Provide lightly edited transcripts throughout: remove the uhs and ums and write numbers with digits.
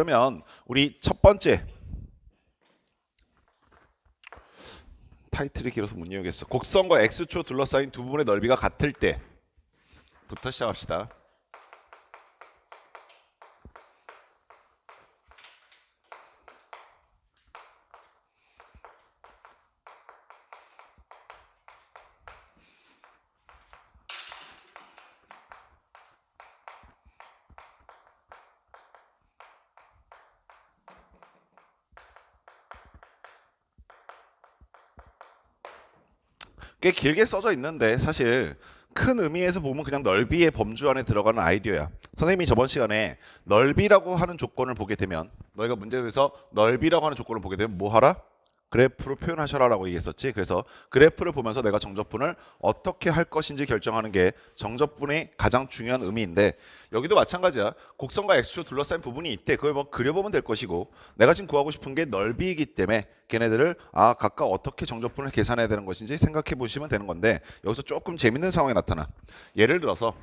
그러면 우리 첫 번째 타이틀이 길어서 못 이용했어. 곡선과 x축 둘러싸인 두 부분의 넓이가 같을 때부터 시작합시다. 꽤 길게 써져 있는데 사실 큰 의미에서 보면 그냥 넓이의 범주 안에 들어가는 아이디어야. 선생님이 저번 시간에 넓이라고 하는 조건을 보게 되면 너희가 문제에서 넓이라고 하는 조건을 보게 되면 뭐 하라? 그래프로 표현하셔라 라고 얘기했었지. 그래서 그래프를 보면서 내가 정적분을 어떻게 할 것인지 결정하는 게 정적분의 가장 중요한 의미인데, 여기도 마찬가지야. 곡선과 x축 둘러싸인 부분이 있대. 그걸 뭐 그려보면 될 것이고, 내가 지금 구하고 싶은 게 넓이이기 때문에 걔네들을 각각 어떻게 정적분을 계산해야 되는 것인지 생각해 보시면 되는 건데, 여기서 조금 재밌는 상황이 나타나. 예를 들어서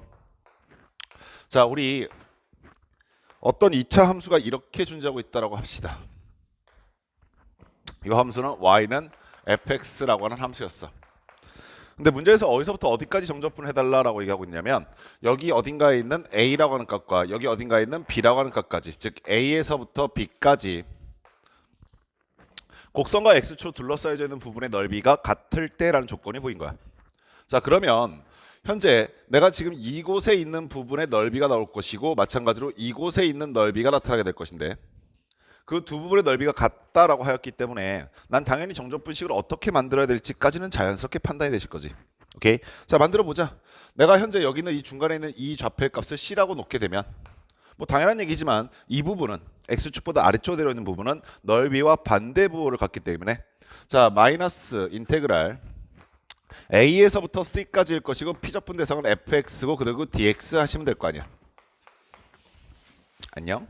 자, 우리 어떤 2차 함수가 이렇게 존재하고 있다고 합시다. 이 함수는 y는 fx라고 하는 함수였어. 근데 문제에서 어디서부터 어디까지 정적분을 해달라고 얘기하고 있냐면, 여기 어딘가에 있는 a라고 하는 값과 여기 어딘가에 있는 b라고 하는 값까지, 즉 a에서부터 b까지 곡선과 x축 둘러싸여져 있는 부분의 넓이가 같을 때라는 조건이 보인 거야. 자, 그러면 현재 내가 지금 이곳에 있는 부분의 넓이가 나올 것이고, 마찬가지로 이곳에 있는 넓이가 나타나게 될 것인데, 그 두 부분의 넓이가 같다라고 하였기 때문에 난 당연히 정적분식을 어떻게 만들어야 될지까지는 자연스럽게 판단이 되실 거지. 오케이? 자, 만들어 보자. 내가 현재 여기 있는 이 중간에 있는 이 좌표의 값을 c라고 놓게 되면, 뭐 당연한 얘기지만 이 부분은 x축보다 아래쪽으로 내려 있는 부분은 넓이와 반대 부호를 갖기 때문에, 자, 마이너스 인테그랄 a에서부터 c까지일 것이고 피적분 대상은 fx고 그리고 dx 하시면 될 거 아니야. 안녕?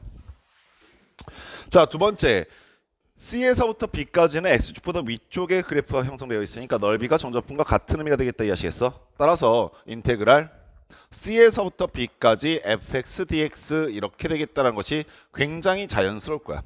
자, 두 번째, C에서부터 B까지는 X축보다 위쪽에 그래프가 형성되어 있으니까 넓이가 정적분과 같은 의미가 되겠다 이 아시겠어? 따라서 인테그랄 C에서부터 B까지 fx dx 이렇게 되겠다는 것이 굉장히 자연스러울 거야.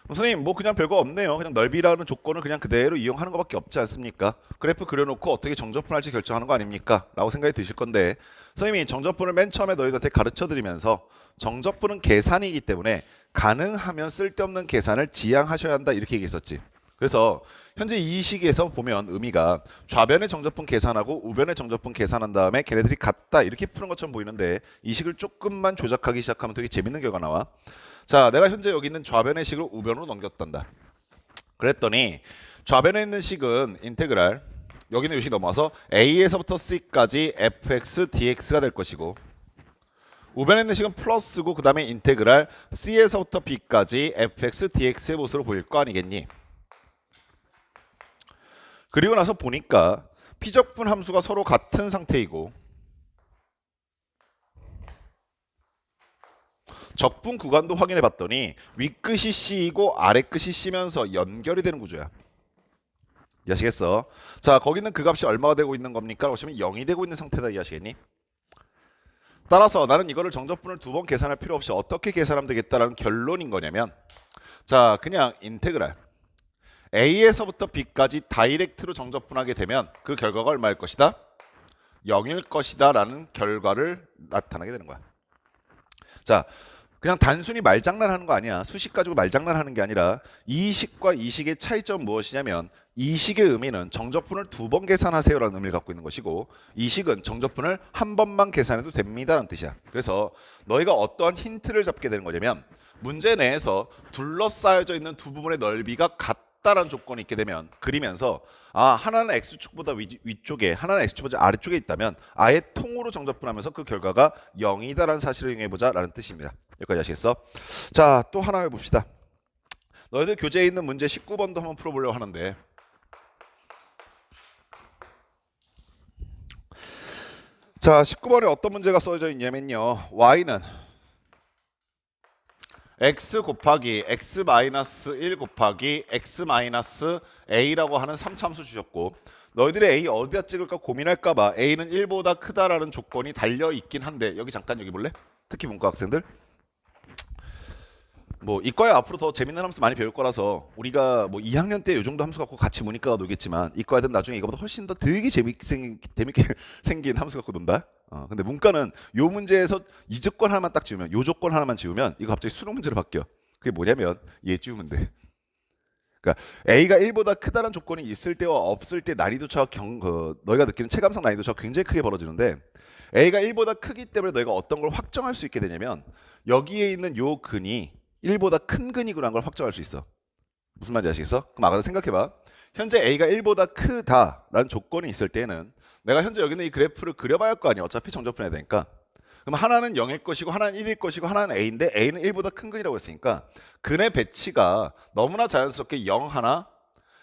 선생님 뭐 그냥 별거 없네요. 그냥 넓이라는 조건을 그냥 그대로 이용하는 것밖에 없지 않습니까? 그래프 그려놓고 어떻게 정적분할지 결정하는 거 아닙니까? 라고 생각이 드실 건데, 선생님이 정적분을 맨 처음에 너희들한테 가르쳐드리면서 정적분은 계산이기 때문에 가능하면 쓸데없는 계산을 지양하셔야 한다 이렇게 얘기했었지. 그래서 현재 이 시기에서 보면 의미가 좌변의 정적분 계산하고 우변의 정적분 계산한 다음에 걔네들이 같다 이렇게 푸는 것처럼 보이는데, 이 식을 조금만 조작하기 시작하면 되게 재밌는 결과 나와. 자, 내가 현재 여기 있는 좌변의 식을 우변으로 넘겼단다. 그랬더니 좌변에 있는 식은 인테그랄, 여기는 이 식이 넘어와서 a에서부터 c까지 fx dx가 될 것이고, 우변에 있는 식은 플러스고 그 다음에 인테그랄 c에서부터 b까지 fx dx의 모습으로 보일 거 아니겠니? 그리고 나서 보니까 피적분 함수가 서로 같은 상태이고 적분 구간도 확인해 봤더니 윗끝이 c이고 아래끝이 c면서 연결이 되는 구조야. 이해하시겠어? 자, 거기는 그 값이 얼마가 되고 있는 겁니까? 보시면 0이 되고 있는 상태다. 이해하시겠니? 따라서 나는 이거를 정적분을 두 번 계산할 필요 없이 어떻게 계산하면 되겠다라는 결론인 거냐면, 자, 그냥 인테그랄 a에서부터 b까지 다이렉트로 정적분하게 되면 그 결과가 얼마일 것이다? 0일 것이다 라는 결과를 나타나게 되는 거야. 자, 그냥 단순히 말장난하는 거 아니야. 수식 가지고 말장난하는 게 아니라 이 식과 이 식의 차이점은 무엇이냐면, 이 식의 의미는 정적분을 두 번 계산하세요라는 의미를 갖고 있는 것이고, 이 식은 정적분을 한 번만 계산해도 됩니다라는 뜻이야. 그래서 너희가 어떠한 힌트를 잡게 되는 거냐면, 문제 내에서 둘러싸여져 있는 두 부분의 넓이가 같다라는 조건이 있게 되면 그리면서 하나는 x축보다 위쪽에 하나는 x축보다 아래쪽에 있다면 아예 통으로 정적분하면서 그 결과가 0이다라는 사실을 이용해보자 라는 뜻입니다. 여기까지 아시겠어? 자, 또 하나 해봅시다. 너희들 교재에 있는 문제 19번도 한번 풀어보려고 하는데, 자, 19번에 어떤 문제가 써져 있냐면요, y는 x 곱하기 x 마이너스 1 곱하기 x 마이너스 a라고 하는 3차함수 주셨고, 너희들이 a 어디다 찍을까 고민할까봐 a는 1보다 크다라는 조건이 달려있긴 한데, 여기 잠깐 여기 볼래? 특히 문과 학생들 뭐 이과에 앞으로 더 재밌는 함수 많이 배울 거라서 우리가 뭐 2학년 때 이 정도 함수 갖고 같이 문이과가 놀겠지만 이과 애들은 나중에 이거보다 훨씬 더 되게 재밌게 생긴 함수 갖고 논다. 근데 문과는 요 문제에서 이 조건 하나만 딱 지우면 요 조건 하나만 지우면 이거 갑자기 수능 문제로 바뀌어. 그게 뭐냐면 얘 지우면 돼. 그러니까 A가 1보다 크다는 조건이 있을 때와 없을 때 난이도 차가 너희가 느끼는 체감상 난이도 차가 굉장히 크게 벌어지는데 A가 1보다 크기 때문에 너희가 어떤 걸 확정할 수 있게 되냐면 여기에 있는 요 근이 1보다 큰 근이구나 걸 확정할 수 있어. 무슨 말인지 아시겠어? 그럼 아까 생각해봐. 현재 A가 1보다 크다라는 조건이 있을 때는 내가 현재 여기 있는 이 그래프를 그려봐야 할 거 아니야. 어차피 정적분해야 되니까. 그럼 하나는 0일 것이고 하나는 1일 것이고 하나는 A인데 A는 1보다 큰 근이라고 했으니까 근의 배치가 너무나 자연스럽게 0 하나,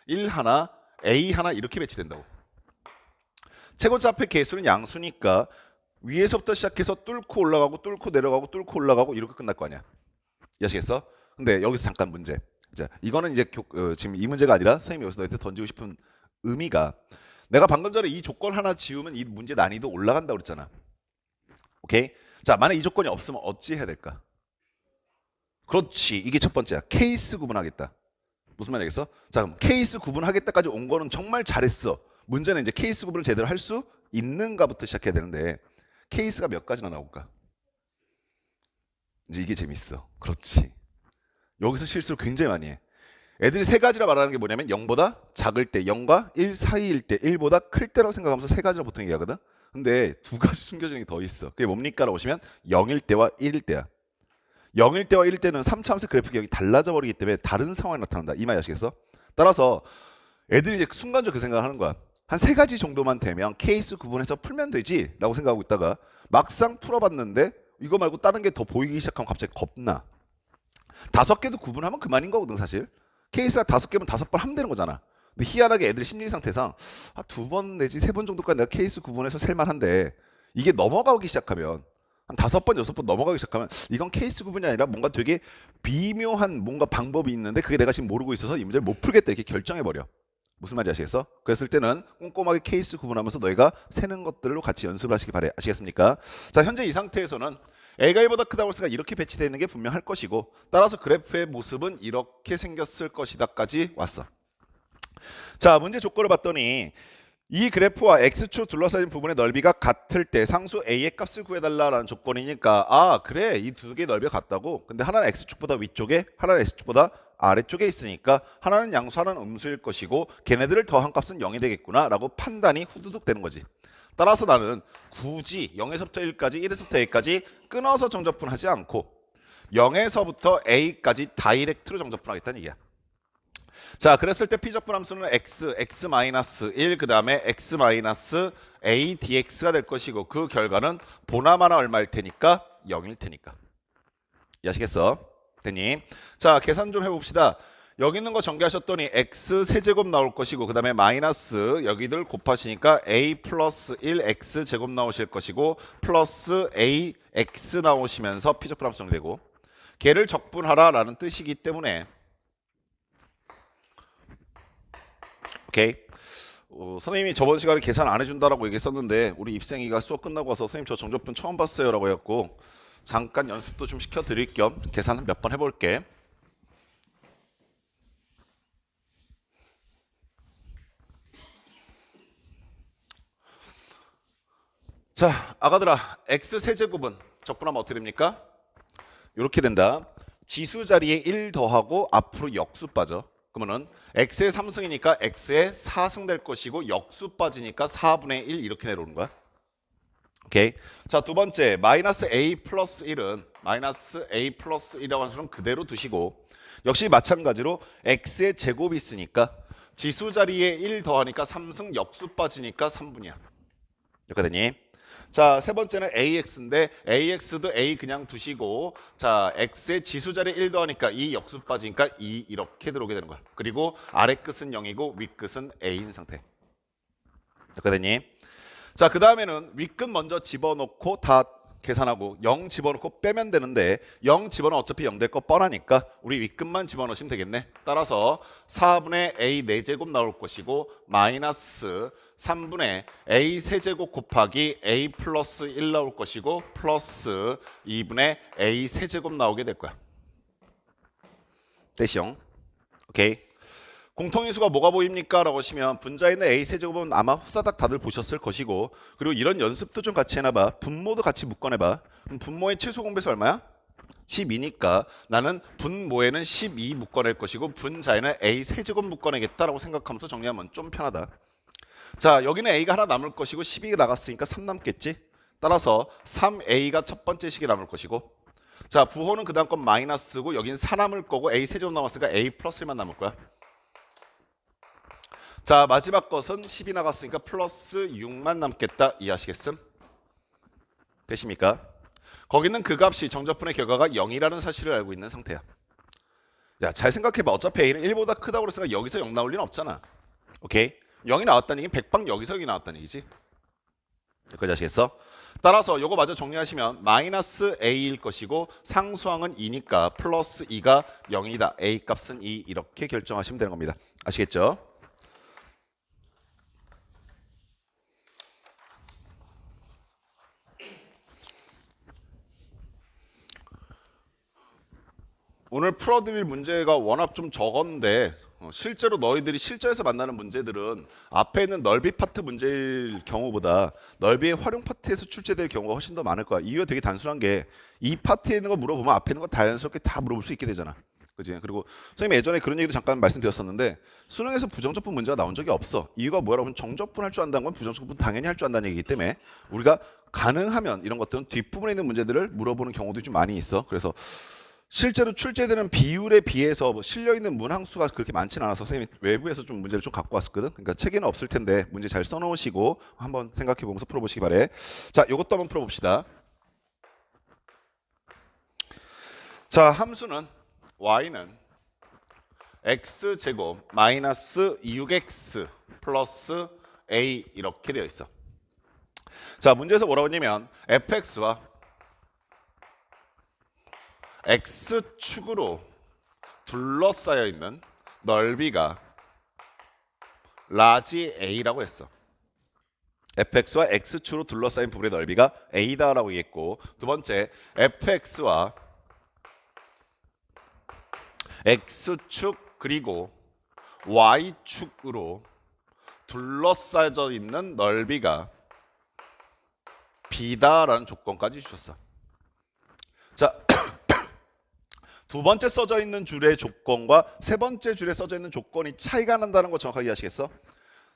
1 하나, A 하나 이렇게 배치된다고. 최고차 앞의 개수는 양수니까 위에서부터 시작해서 뚫고 올라가고 뚫고 내려가고 뚫고 올라가고 이렇게 끝날 거 아니야. 이해하시겠어? 근데 여기서 잠깐 문제. 자, 이거는 이제 지금 이 문제가 아니라 선생님이 여기서 너한테 던지고 싶은 의미가 내가 방금 전에 이 조건 하나 지우면 이 문제 난이도 올라간다고 그랬잖아. 오케이? 자, 만약 이 조건이 없으면 어찌 해야 될까? 그렇지. 이게 첫 번째야. 케이스 구분하겠다. 무슨 말이겠어? 자, 그럼 케이스 구분하겠다까지 온 거는 정말 잘했어. 문제는 이제 케이스 구분을 제대로 할 수 있는가부터 시작해야 되는데 케이스가 몇 가지나 나올까? 이제 이게 재밌어. 그렇지. 여기서 실수를 굉장히 많이 해. 애들이 세 가지라 말하는 게 뭐냐면 0보다 작을 때, 0과 1 사이일 때, 1보다 클 때라고 생각하면서 세 가지라 보통 얘기하거든. 근데 두 가지 숨겨진 게 더 있어. 그게 뭡니까? 라고 보시면 0일 때와 1일 때야. 0일 때와 1일 때는 3차함수 그래프가 여기 달라져 버리기 때문에 다른 상황이 나타난다. 이 말 아시겠어? 따라서 애들이 이제 순간적으로 그 생각을 하는 거야. 한 세 가지 정도만 되면 케이스 구분해서 풀면 되지 라고 생각하고 있다가 막상 풀어봤는데 이거 말고 다른 게 더 보이기 시작하면 갑자기 겁나. 5개도 구분하면 그만인 거거든 사실. 케이스가 5개면 5번 하면 되는 거잖아. 근데 희한하게 애들의 심리 상태상 2번 내지 3번 정도까지 내가 케이스 구분해서 셀만한데 이게 넘어가기 시작하면 한 5번, 6번 넘어가기 시작하면 이건 케이스 구분이 아니라 뭔가 되게 비묘한 뭔가 방법이 있는데 그게 내가 지금 모르고 있어서 이 문제를 못 풀겠다 이렇게 결정해버려. 무슨 말인지 아시겠어? 그랬을 때는 꼼꼼하게 케이스 구분하면서 너희가 세는 것들로 같이 연습을 하시기 바래. 아시겠습니까? 자, 현재 이 상태에서는 A가 1보다 크다고 했으니까 이렇게 배치되어 있는 게 분명할 것이고 따라서 그래프의 모습은 이렇게 생겼을 것이다까지 왔어. 자, 문제 조건을 봤더니 이 그래프와 X축 둘러싸인 부분의 넓이가 같을 때 상수 A의 값을 구해달라는 조건이니까 그래 이 두 개의 넓이가 같다고. 근데 하나는 X축보다 위쪽에 하나는 X축보다 아래쪽에 있으니까 하나는 양수 하나는 음수일 것이고 걔네들을 더한 값은 0이 되겠구나 라고 판단이 후두둑 되는 거지. 따라서 나는 굳이 0에서부터 1까지 1에서부터 A까지 끊어서 정적분하지 않고 0에서부터 A까지 다이렉트로 정적분하겠다는 얘기야. 자, 그랬을 때 P적분 함수는 x-1 그 다음에 x-a dx가 될 것이고 그 결과는 보나마나 얼마일 테니까 0일 테니까. 이해하시겠어? 됐니? 자, 계산 좀 해봅시다. 여기 있는 거 전개하셨더니 x 세제곱 나올 것이고 그 다음에 마이너스 여기들 곱하시니까 a 플러스 1x 제곱 나오실 것이고 플러스 ax 나오시면서 P적분 함수 정리되고 걔를 적분하라 라는 뜻이기 때문에 오케이. 선생님이 저번 시간에 계산 안 해준다라고 얘기했었는데 우리 입생이가 수업 끝나고 와서 선생님 저 정적분 처음 봤어요 라고 해갖고 잠깐 연습도 좀 시켜드릴 겸 계산 몇 번 해볼게. 자, 아가들아 x 세제곱은 적분하면 어떻게 됩니까? 이렇게 된다. 지수 자리에 1 더하고 앞으로 역수 빠져. 그러면은 x의 3승이니까 x의 4승 될 것이고 역수 빠지니까 4분의 1 이렇게 내려오는 거야. 오케이. 자, 두 번째 마이너스 a 플러스 1은 마이너스 a 플러스 1이라고 하는 수는 그대로 두시고 역시 마찬가지로 x의 제곱이 있으니까 지수 자리에 1 더하니까 3승 역수 빠지니까 3분이야. 이렇게 되니? 자, 세 번째는 AX인데 AX도 A 그냥 두시고 자, X의 지수 자리에 1 더하니까 2 역수 빠지니까 2 이렇게 들어오게 되는 거야. 그리고 아래 끝은 0이고 윗 끝은 A인 상태. 이렇게 되니? 자, 그 다음에는 윗끝 먼저 집어넣고 다 계산하고 0 집어넣고 빼면 되는데 0 집어넣으면 어차피 0 될 거 뻔하니까 우리 윗끝만 집어넣으시면 되겠네. 따라서 4분의 a 4제곱 나올 것이고 마이너스 3분의 a 세제곱 곱하기 a 플러스 1 나올 것이고 플러스 2분의 a 세제곱 나오게 될 거야. 대시형. 오케이. 공통인수가 뭐가 보입니까? 라고 하시면 분자에 있는 a 세제곱은 아마 후다닥 다들 보셨을 것이고, 그리고 이런 연습도 좀 같이 해놔봐. 분모도 같이 묶어내봐. 그럼 분모의 최소 공배수 얼마야? 12니까 나는 분모에는 12 묶어낼 것이고 분자에는 a 세제곱 묶어내겠다라고 생각하면서 정리하면 좀 편하다. 자, 여기는 a가 하나 남을 것이고 12가 나갔으니까 3 남겠지? 따라서 3a가 첫 번째 식이 남을 것이고, 자, 부호는 그 다음 건 마이너스고 여긴 4 남을 거고 a 세제곱 남았으니까 a 플러스 1만 남을 거야. 자, 마지막 것은 10이 나갔으니까 플러스 6만 남겠다. 이해하시겠음? 되십니까? 거기는 그 값이 정적분의 결과가 0이라는 사실을 알고 있는 상태야. 야, 잘 생각해봐. 어차피 a는 1보다 크다고 그랬으니까 여기서 0 나올 리는 없잖아. 오케이? 0이 나왔다는 얘기는 백방 여기서 0이 나왔다는 얘기지. 여기까지 아시겠어? 따라서 요거 마저 정리하시면 마이너스 a일 것이고 상수항은 2니까 플러스 2가 0이다. a 값은 2 이렇게 결정하시면 되는 겁니다. 아시겠죠? 오늘 풀어드릴 문제가 워낙 좀 적었는데 실제로 너희들이 실전에서 만나는 문제들은 앞에 있는 넓이 파트 문제일 경우보다 넓이의 활용 파트에서 출제될 경우가 훨씬 더 많을 거야. 이유가 되게 단순한 게 이 파트에 있는 거 물어보면 앞에 있는 거 자연스럽게 다 물어볼 수 있게 되잖아. 그치? 그리고 선생님이 예전에 그런 얘기도 잠깐 말씀드렸었는데 수능에서 부정적분 문제가 나온 적이 없어. 이유가 뭐라고 하면 정적분 할 줄 안다는 건 부정적분 당연히 할 줄 안다는 얘기이기 때문에 우리가 가능하면 이런 것들은 뒷부분에 있는 문제들을 물어보는 경우도 좀 많이 있어. 그래서 실제로 출제되는 비율에 비해서 뭐 실려있는 문항수가 그렇게 많지는 않아서 선생님이 외부에서 좀 문제를 좀 갖고 왔었거든. 그러니까 책에는 없을 텐데 문제 잘 써놓으시고 한번 생각해보면서 풀어보시기 바래. 자, 이것도 한번 풀어봅시다. 자, 함수는 y는 x제곱 마이너스 6x 플러스 a 이렇게 되어 있어. 자, 문제에서 뭐라고 했냐면 fx와 x축으로 둘러싸여 있는 넓이가 라지 a라고 했어. fx와 x축으로 둘러싸인 부분의 넓이가 a다라고 얘기했고, 두 번째 fx와 x축 그리고 y축으로 둘러싸여 있는 넓이가 b다라는 조건까지 주셨어. 자, 두 번째 써져 있는 줄의 조건과 세 번째 줄에 써져 있는 조건이 차이가 난다는 거 정확하게 이해하시겠어?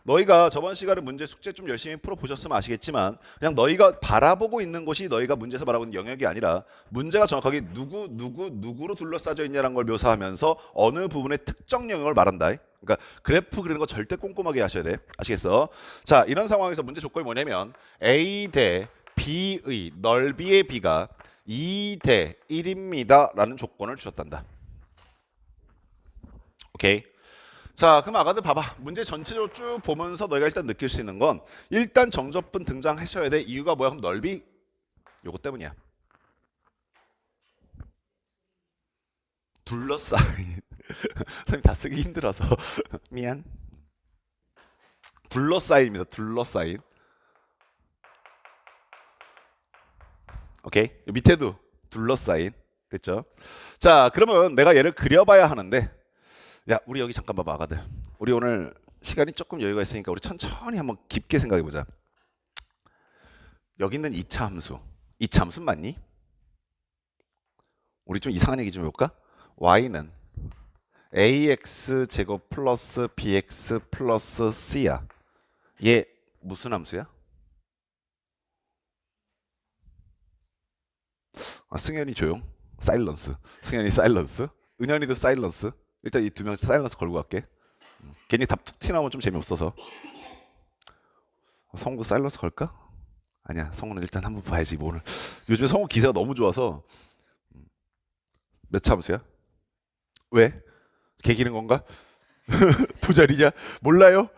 너희가 저번 시간에 문제 숙제 좀 열심히 풀어보셨으면 아시겠지만 그냥 너희가 바라보고 있는 것이 너희가 문제에서 말하고 있는 영역이 아니라 문제가 정확하게 누구로 둘러싸져 있냐는 걸 묘사하면서 어느 부분의 특정 영역을 말한다. 그러니까 그래프 그리는 거 절대 꼼꼼하게 하셔야 돼. 아시겠어? 자, 이런 상황에서 문제 조건이 뭐냐면 A 대 B의 넓이의 B가 2 대 1입니다 라는 조건을 주셨단다. 오케이. 자, 그럼 아가들 봐봐. 문제 전체적으로 쭉 보면서 너희가 일단 느낄 수 있는 건 일단 정적분 등장하셔야 돼. 이유가 뭐야? 그럼 넓이 요거 때문이야. 둘러싸인 선생님 다 쓰기 힘들어서 미안. 둘러싸인입니다. 둘러싸인. 오케이. 밑에도 둘러싸인. 됐죠? 자, 그러면 내가 얘를 그려봐야 하는데, 야, 우리 여기 잠깐 봐봐, 아가들. 우리 오늘 시간이 조금 여유가 있으니까 우리 천천히 한번 깊게 생각해보자. 여기 있는 2차 함수. 2차 함수 맞니? 우리 좀 이상한 얘기 좀 해볼까? y는 ax 제곱 플러스 bx 플러스 c야. 얘 무슨 함수야? 아, 승현이 조용. 사일런스. 승현이 사일런스. 은현이도 사일런스. 일단 이 두 명 사일런스 걸고 갈게. 괜히 답 툭 튀나오면 좀 재미없어서. 성우도 사일런스 걸까? 아니야, 성우는 일단 한번 봐야지. 뭐 오늘 요즘 성우 기세가 너무 좋아서. 몇 차 함수야? 왜? 개기는 건가? 도자리냐? 몰라요?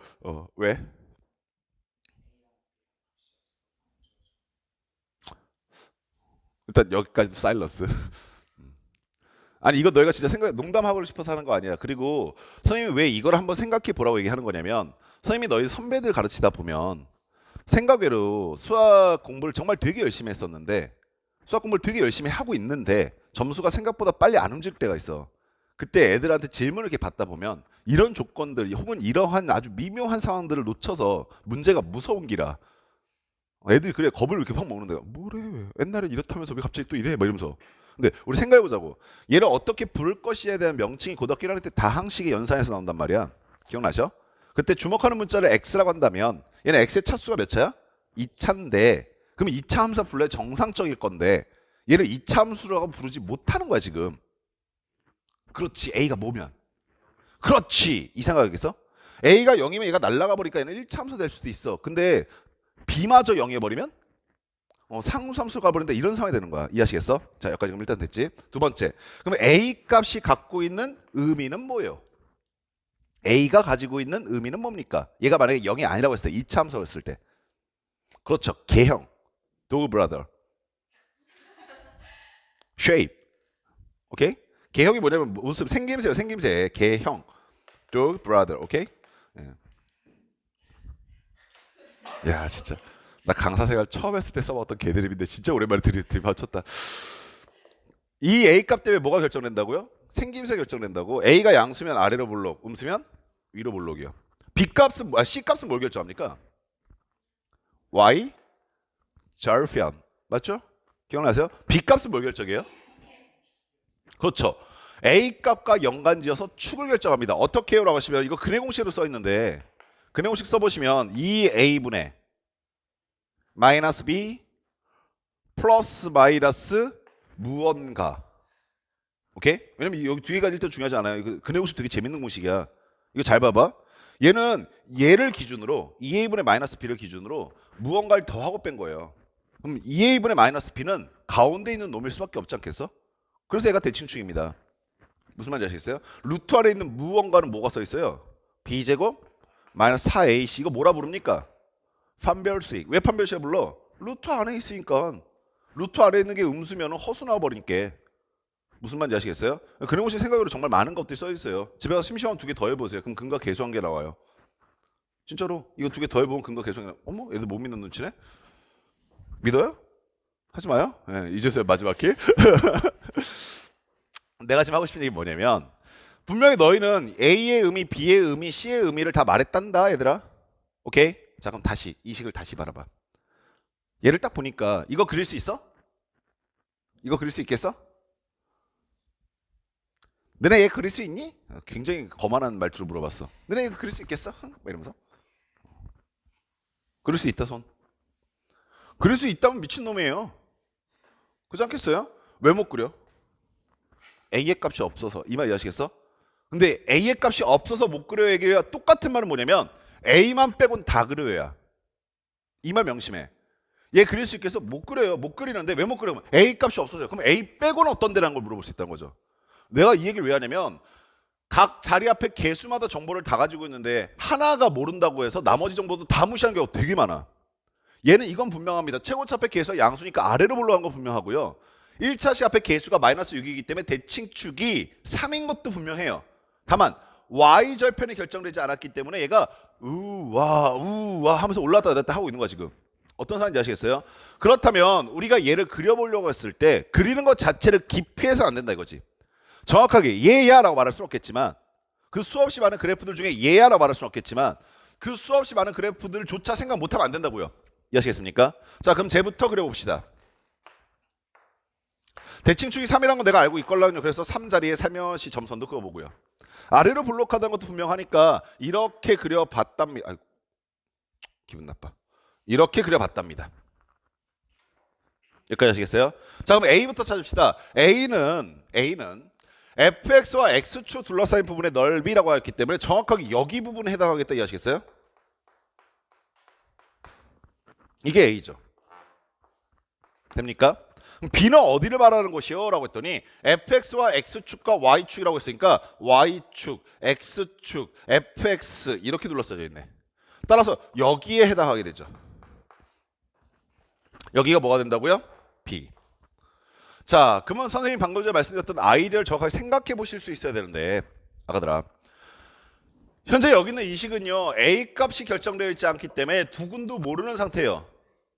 왜? 일단 여기까지도 사일런스. 아니, 이거 너희가 진짜 농담하고 싶어서 하는 거 아니야. 그리고 선생님이 왜 이걸 한번 생각해 보라고 얘기하는 거냐면, 선생님이 너희 선배들 가르치다 보면 생각외로 수학 공부를 정말 되게 열심히 했었는데, 수학 공부를 되게 열심히 하고 있는데 점수가 생각보다 빨리 안 움직일 때가 있어. 그때 애들한테 질문을 이렇게 받다 보면 이런 조건들 혹은 이러한 아주 미묘한 상황들을 놓쳐서 문제가 무서운 기라 애들이 그래 겁을 이렇게 확 먹는데 뭐래 옛날엔 이렇다면서 왜 갑자기 또 이래 막 이러면서 근데 우리 생각해보자고 얘를 어떻게 부를 것이에 대한 명칭이 고등학교 1학년 때 다항식의 연산에서 나온단 말이야 기억나죠? 그때 주목하는 문자를 x라고 한다면 얘는 x의 차수가 몇 차야? 2차인데 그럼 2차 함수가 불러야 정상적일 건데 얘를 2차 함수라고 부르지 못하는 거야 지금 그렇지 A가 뭐면 그렇지 이 생각이겠어? A가 0이면 얘가 날아가 버리니까 얘는 1차 함수 될 수도 있어 근데 B마저 0이 해버리면 상수함수 가버린다 이런 상황이 되는 거야 이해하시겠어? 자 여기까지 그럼 일단 됐지 두 번째 그럼 A 값이 갖고 있는 의미는 뭐예요? A가 가지고 있는 의미는 뭡니까? 얘가 만약에 0이 아니라고 했을 때 2차 함수였을 때 그렇죠 개형 도그 브라더 shape 오케이? 개형이 뭐냐면 모습 생김새요 생김새 개형 도그 브라더 오케이? 예. 야 진짜 나 강사 생활 처음 했을 때 써봤던 개드립인데 진짜 오랜만에 들이받쳤다 이 A 값 때문에 뭐가 결정된다고요? 생김새 결정된다고 A가 양수면 아래로 볼록 음수면 위로 볼록이요 B 값은 C 값은 뭘 결정합니까? Y 절편 맞죠? 기억나세요? B 값은 뭘 결정해요? 그렇죠 A 값과 연관지어서 축을 결정합니다 어떻게 해요? 라고 하시면 이거 근해 공식으로 써 있는데 근해 공식 써보시면 2A분의 마이너스 B 플러스 마이너스 무언가 오케이? 왜냐면 여기 뒤에가 일단 중요하지 않아요 이거 근해 공식 되게 재밌는 공식이야 이거 잘 봐봐 얘는 얘를 기준으로 2A분의 마이너스 B를 기준으로 무언가를 더하고 뺀 거예요 그럼 2A분의 마이너스 B는 가운데 있는 놈일 수밖에 없지 않겠어? 그래서 얘가 대칭축입니다 무슨 말인지 아시겠어요? 루트 아래에 있는 무언가는 뭐가 써 있어요? B제곱 마이너스 4AC 이거 뭐라 부릅니까? 판별수익 왜 판별수익 불러? 루트 안에 있으니까 루트 안에 있는 게 음수면 허수 나와버리니까 무슨 말인지 아시겠어요? 그런 것이 생각으로 정말 많은 것들이 써 있어요 집에 가서 심시험 2개 더 해보세요 그럼 근과 계수한 게 나와요 진짜로 이거 2개 더 해보면 근과 계수한 게 어머 애들 못 믿는 눈치네 믿어요? 하지 마요 네, 이제서야 마지막 기 내가 지금 하고 싶은 얘기 뭐냐면 분명히 너희는 A의 의미, B의 의미, C의 의미를 다 말했단다 얘들아 오케이? 자 그럼 다시 이 식을 다시 바라봐 얘를 딱 보니까 이거 그릴 수 있어? 이거 그릴 수 있겠어? 너네 얘 그릴 수 있니? 굉장히 거만한 말투로 물어봤어 너네 이거 그릴 수 있겠어? 막 이러면서 그릴 수 있다 손 그릴 수 있다면 미친놈이에요 그렇지 않겠어요? 왜 못 그려? A의 값이 없어서 이 말 이해하시겠어? 근데 A의 값이 없어서 못 그려야 얘기가 똑같은 말은 뭐냐면 A만 빼곤 다 그려야 이 말 명심해 얘 그릴 수 있겠어? 못 그려요 못 그리는데 왜 못 그려? A 값이 없어져요 그럼 A 빼고는 어떤 데라는 걸 물어볼 수 있다는 거죠 내가 이 얘기를 왜 하냐면 각 자리 앞에 개수마다 정보를 다 가지고 있는데 하나가 모른다고 해서 나머지 정보도 다 무시하는 경우가 되게 많아 얘는 이건 분명합니다 최고차 앞에 개수가 양수니까 아래로 올라간 거 분명하고요 1차시 앞에 개수가 마이너스 6이기 때문에 대칭축이 3인 것도 분명해요 다만 Y절편이 결정되지 않았기 때문에 얘가 우와 하면서 올라갔다 내렸다 하고 있는 거야 지금 어떤 상황인지 아시겠어요? 그렇다면 우리가 얘를 그려보려고 했을 때 그리는 것 자체를 기피해서는 안 된다 이거지 정확하게 얘야 라고 말할 수는 없겠지만 그 수없이 많은 그래프들 중에 얘야 라고 말할 수는 없겠지만 그 수없이 많은 그래프들조차 생각 못하면 안 된다고요 이해하시겠습니까? 자 그럼 쟤부터 그려봅시다 대칭축이 3이라는 건 내가 알고 있걸랑요 그래서 3자리에 살며시 점선도 그어보고요 아래로 블록하다는 것도 분명하니까 이렇게 그려봤답니다 아이고, 기분 나빠 이렇게 그려봤답니다 여기까지 하시겠어요? 자 그럼 A부터 찾읍시다 A는 fx와 x축 둘러싸인 부분의 넓이라고 했기 때문에 정확하게 여기 부분에 해당하겠다 이해하시겠어요? 이게 A죠 됩니까? B는 어디를 말하는 것이요? 라고 했더니 fx와 x축과 y축이라고 했으니까 y축, x축, fx 이렇게 둘러싸여 있네 따라서 여기에 해당하게 되죠 여기가 뭐가 된다고요? B 자 그러면 선생님이 방금 전에 말씀드렸던 아이디어를 정확하게 생각해 보실 수 있어야 되는데 아가들아 현재 여기 있는 이 식은요 A 값이 결정되어 있지 않기 때문에 두근도 모르는 상태예요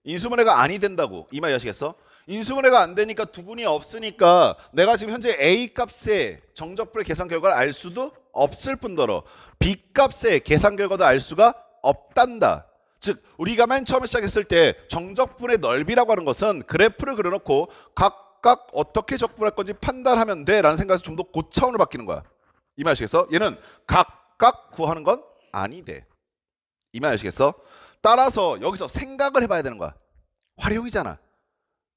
인수분해가 아니 된다고 이 말 아시겠어? 인수분해가 안 되니까 두근이 없으니까 내가 지금 현재 A 값의 정적분의 계산 결과를 알 수도 없을 뿐더러 B 값의 계산 결과도 알 수가 없단다. 즉 우리가 맨 처음에 시작했을 때 정적분의 넓이라고 하는 것은 그래프를 그려놓고 각각 어떻게 적분할 건지 판단하면 돼 라는 생각에서 좀 더 고차원으로 바뀌는 거야. 이 말 아시겠어? 얘는 각각 구하는 건 아니돼. 이 말 아시겠어? 따라서 여기서 생각을 해봐야 되는 거야. 활용이잖아.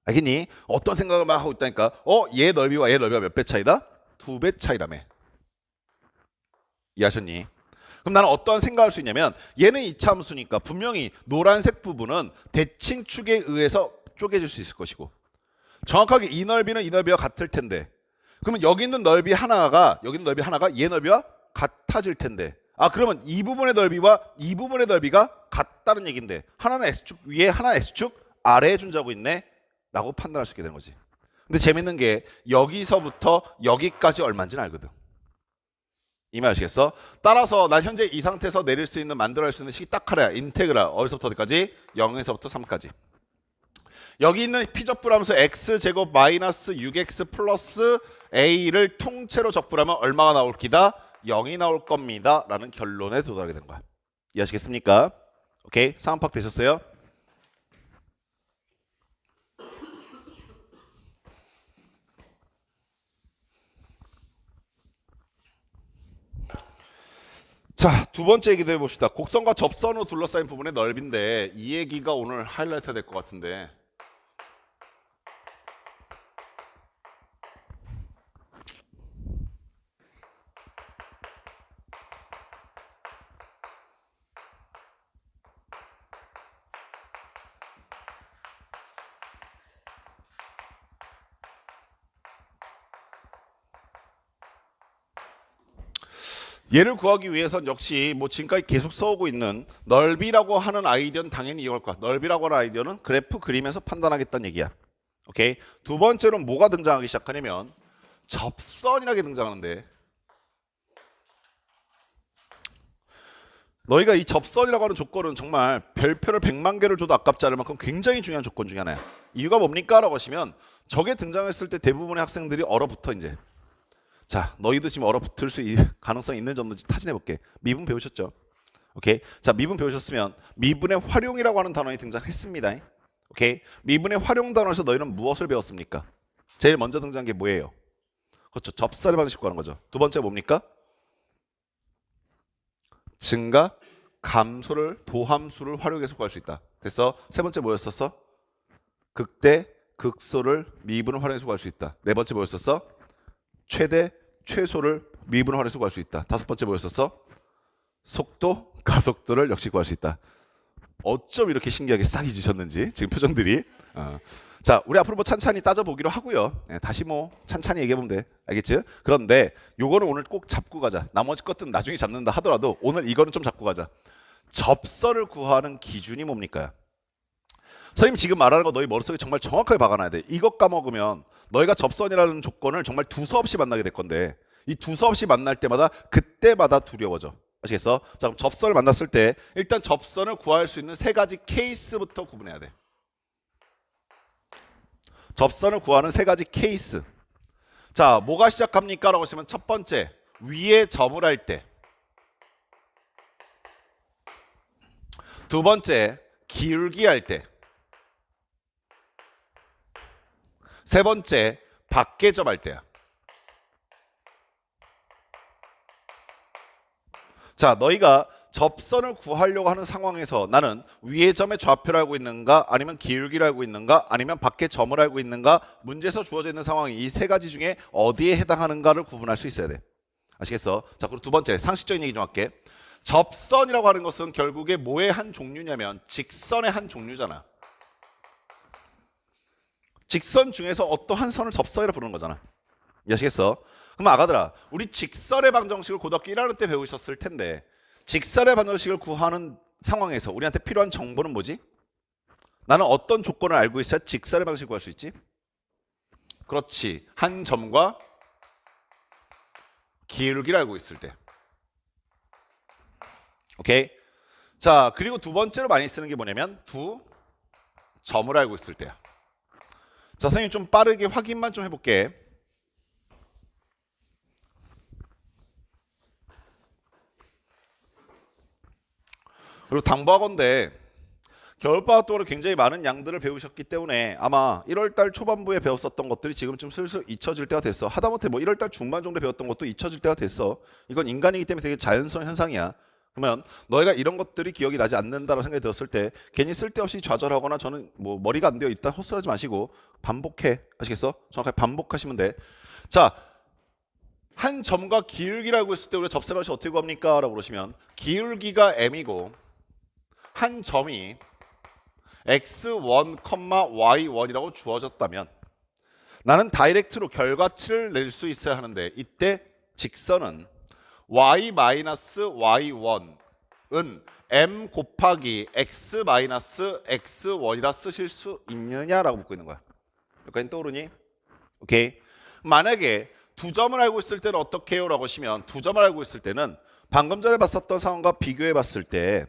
알겠니? 어떤 생각을 막 하고 있다니까. 얘 넓이와 얘 넓이가 몇 배 차이다? 2배 차이라며. 이해하셨니? 그럼 나는 어떠한 생각을 할 수 있냐면 얘는 이차함수니까 분명히 노란색 부분은 대칭축에 의해서 쪼개질 수 있을 것이고 정확하게 이 넓이는 이 넓이와 같을 텐데 그러면 여기 있는 넓이 하나가 얘 넓이와 같아질 텐데 그러면 이 부분의 넓이와 이 부분의 넓이가 같다는 얘긴데 하나는 S축 위에 하나는 S축 아래에 존재하고 있네 라고 판단할 수 있게 되는 거지. 근데 재밌는 게 여기서부터 여기까지 얼마인지는 알거든. 이 말 아시겠어? 따라서 난 현재 이 상태에서 내릴 수 있는 만들어낼 수 있는 식이 딱 하나야. 인테그랄 어디서부터 어디까지? 0에서부터 3까지. 여기 있는 피적분함수 x제곱 마이너스 6x 플러스 a를 통째로 적분하면 얼마가 나올 기다? 0이 나올 겁니다 라는 결론에 도달하게 되는 거야. 이해하시겠습니까? 오케이? 상황 파악 되셨어요? 자, 두 번째 얘기도 해봅시다. 곡선과 접선으로 둘러싸인 부분의 넓이인데 이 얘기가 오늘 하이라이트가 될 것 같은데 얘를 구하기 위해선 역시 뭐 지금까지 계속 써오고 있는 넓이라고 하는 아이디어는 당연히 이용할 거야. 넓이라고 하는 아이디어는 그래프 그리면서 판단하겠다는 얘기야. 오케이. 두 번째로는 뭐가 등장하기 시작하냐면 접선이라게 등장하는데 너희가 이 접선이라고 하는 조건은 정말 별표를 100만 개를 줘도 아깝지 않을 만큼 굉장히 중요한 조건 중에 하나야. 이유가 뭡니까? 라고 하시면 저게 등장했을 때 대부분의 학생들이 얼어붙어 이제. 자, 너희도 지금 얼어붙을 수 가능성이 있는지 없는지 타진해볼게. 미분 배우셨죠? 오케이. 자, 미분 배우셨으면 미분의 활용이라고 하는 단어가 등장했습니다. 오케이. 미분의 활용 단어에서 너희는 무엇을 배웠습니까? 제일 먼저 등장한 게 뭐예요? 그렇죠. 접선의 방식 구하는 거죠. 두 번째 뭡니까? 증가, 감소를 도함수를 활용해서 구할 수 있다. 됐어? 세 번째 뭐였었어? 극대, 극소를 미분을 활용해서 구할 수 있다. 네 번째 뭐였었어? 최대, 최소를 미분을 활용해서 구할 수 있다. 다섯 번째 뭐였었어? 속도, 가속도를 역시 구할 수 있다. 어쩜 이렇게 신기하게 싹 잊으셨는지 지금 표정들이. 자, 우리 앞으로 뭐 찬찬히 따져보기로 하고요. 다시 뭐 찬찬히 얘기해보면 돼. 알겠지? 그런데 요거는 오늘 꼭 잡고 가자. 나머지 것들은 나중에 잡는다 하더라도 오늘 이거는 좀 잡고 가자. 접선을 구하는 기준이 뭡니까? 선생님 지금 말하는 거 너희 머릿속에 정말 정확하게 박아놔야 돼. 이것 까먹으면 너희가 접선이라는 조건을 정말 두서없이 만나게 될 건데 이 두서없이 만날 때마다 그때마다 두려워져. 아시겠어? 자, 그럼 접선을 만났을 때 일단 접선을 구할 수 있는 세 가지 케이스부터 구분해야 돼. 접선을 구하는 세 가지 케이스. 자, 뭐가 시작합니까? 라고 하시면 첫 번째, 위에 점을 할 때. 두 번째, 기울기 할 때. 세 번째, 밖에 점 할 때야. 자, 너희가 접선을 구하려고 하는 상황에서 나는 위의 점의 좌표를 알고 있는가 아니면 기울기를 알고 있는가 아니면 밖에 점을 알고 있는가 문제에서 주어져 있는 상황이 이 세 가지 중에 어디에 해당하는가를 구분할 수 있어야 돼. 아시겠어? 자, 그리고 두 번째 상식적인 얘기 좀 할게. 접선이라고 하는 것은 결국에 뭐의 한 종류냐면 직선의 한 종류잖아. 직선 중에서 어떠한 선을 접선이라 부르는 거잖아. 아시겠어? 그럼 아가들아, 우리 직선의 방정식을 고등학교 1학년 때 배우셨을 텐데 직선의 방정식을 구하는 상황에서 우리한테 필요한 정보는 뭐지? 나는 어떤 조건을 알고 있어야 직선의 방식을 구할 수 있지? 그렇지. 한 점과 기울기를 알고 있을 때. 오케이? 자, 그리고 두 번째로 많이 쓰는 게 뭐냐면 두 점을 알고 있을 때야. 자, 선생님 좀 빠르게 확인만 좀 해볼게. 그리고 당부하건대 겨울방학 동안에 굉장히 많은 양들을 배우셨기 때문에 아마 1월달 초반부에 배웠었던 것들이 지금쯤 슬슬 잊혀질 때가 됐어. 하다못해 뭐 1월달 중반 정도에 배웠던 것도 잊혀질 때가 됐어. 이건 인간이기 때문에 되게 자연스러운 현상이야. 그러면 너희가 이런 것들이 기억이 나지 않는다고 생각이 들었을 때 괜히 쓸데없이 좌절하거나 저는 뭐 머리가 안 되어 있다 헛소리하지 마시고 반복해. 아시겠어? 정확하게 반복하시면 돼. 자, 한 점과 기울기라고 했을 때 우리가 접셈값이 어떻게 구합니까? 라고 그러시면 기울기가 m이고 한 점이 x1, y1이라고 주어졌다면 나는 다이렉트로 결과치를 낼 수 있어야 하는데 이때 직선은 y-y1은 m 곱하기 x-x1이라 쓰실 수 있느냐라고 묻고 있는 거야. 여기까지 떠오르니? 오케이. 만약에 두 점을 알고 있을 때는 어떻게 해요? 라고 하시면 두 점을 알고 있을 때는 방금 전에 봤었던 상황과 비교해 봤을 때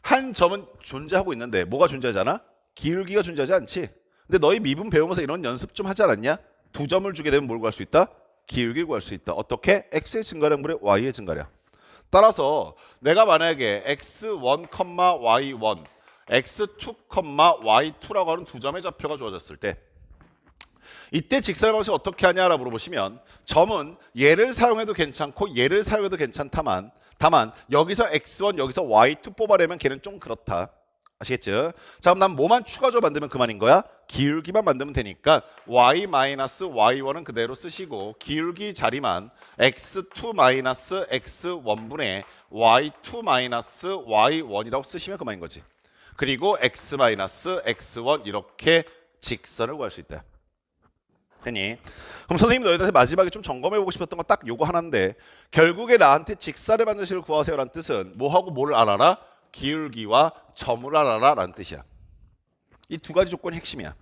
한 점은 존재하고 있는데 뭐가 존재하잖아? 기울기가 존재하지 않지. 근데 너희 미분 배우면서 이런 연습 좀 하지 않았냐? 두 점을 주게 되면 뭘 구할 수 있다? 기울기를 구할 수 있다. 어떻게? x의 증가량분의 y의 증가량. 따라서 내가 만약에 x1, y1, x2, y2라고 하는 두 점의 좌표가 주어졌을 때 이때 직선의 방식 어떻게 하냐라고 물어보시면 점은 얘를 사용해도 괜찮고 얘를 사용해도 괜찮다만 다만 여기서 x1 여기서 y2 뽑아내면 걔는 좀 그렇다. 아시겠죠? 자, 그럼 난 뭐만 추가적으로 만들면 그만인 거야? 기울기만 만들면 되니까 y-y1은 그대로 쓰시고 기울기 자리만 x2-x1분의 y2-y1이라고 쓰시면 그만인 거지. 그리고 x-x1 이렇게 직선을 구할 수 있다. 됐니? 그럼 선생님 너희들한테 마지막에 좀 점검해보고 싶었던 건 딱 요거 하나인데 결국에 나한테 직사의 반드시를 구하세요 라는 뜻은 뭐하고 뭘 알아라? 기울기와 점을 알아라 라는 뜻이야. 이 두 가지 조건이 핵심이야.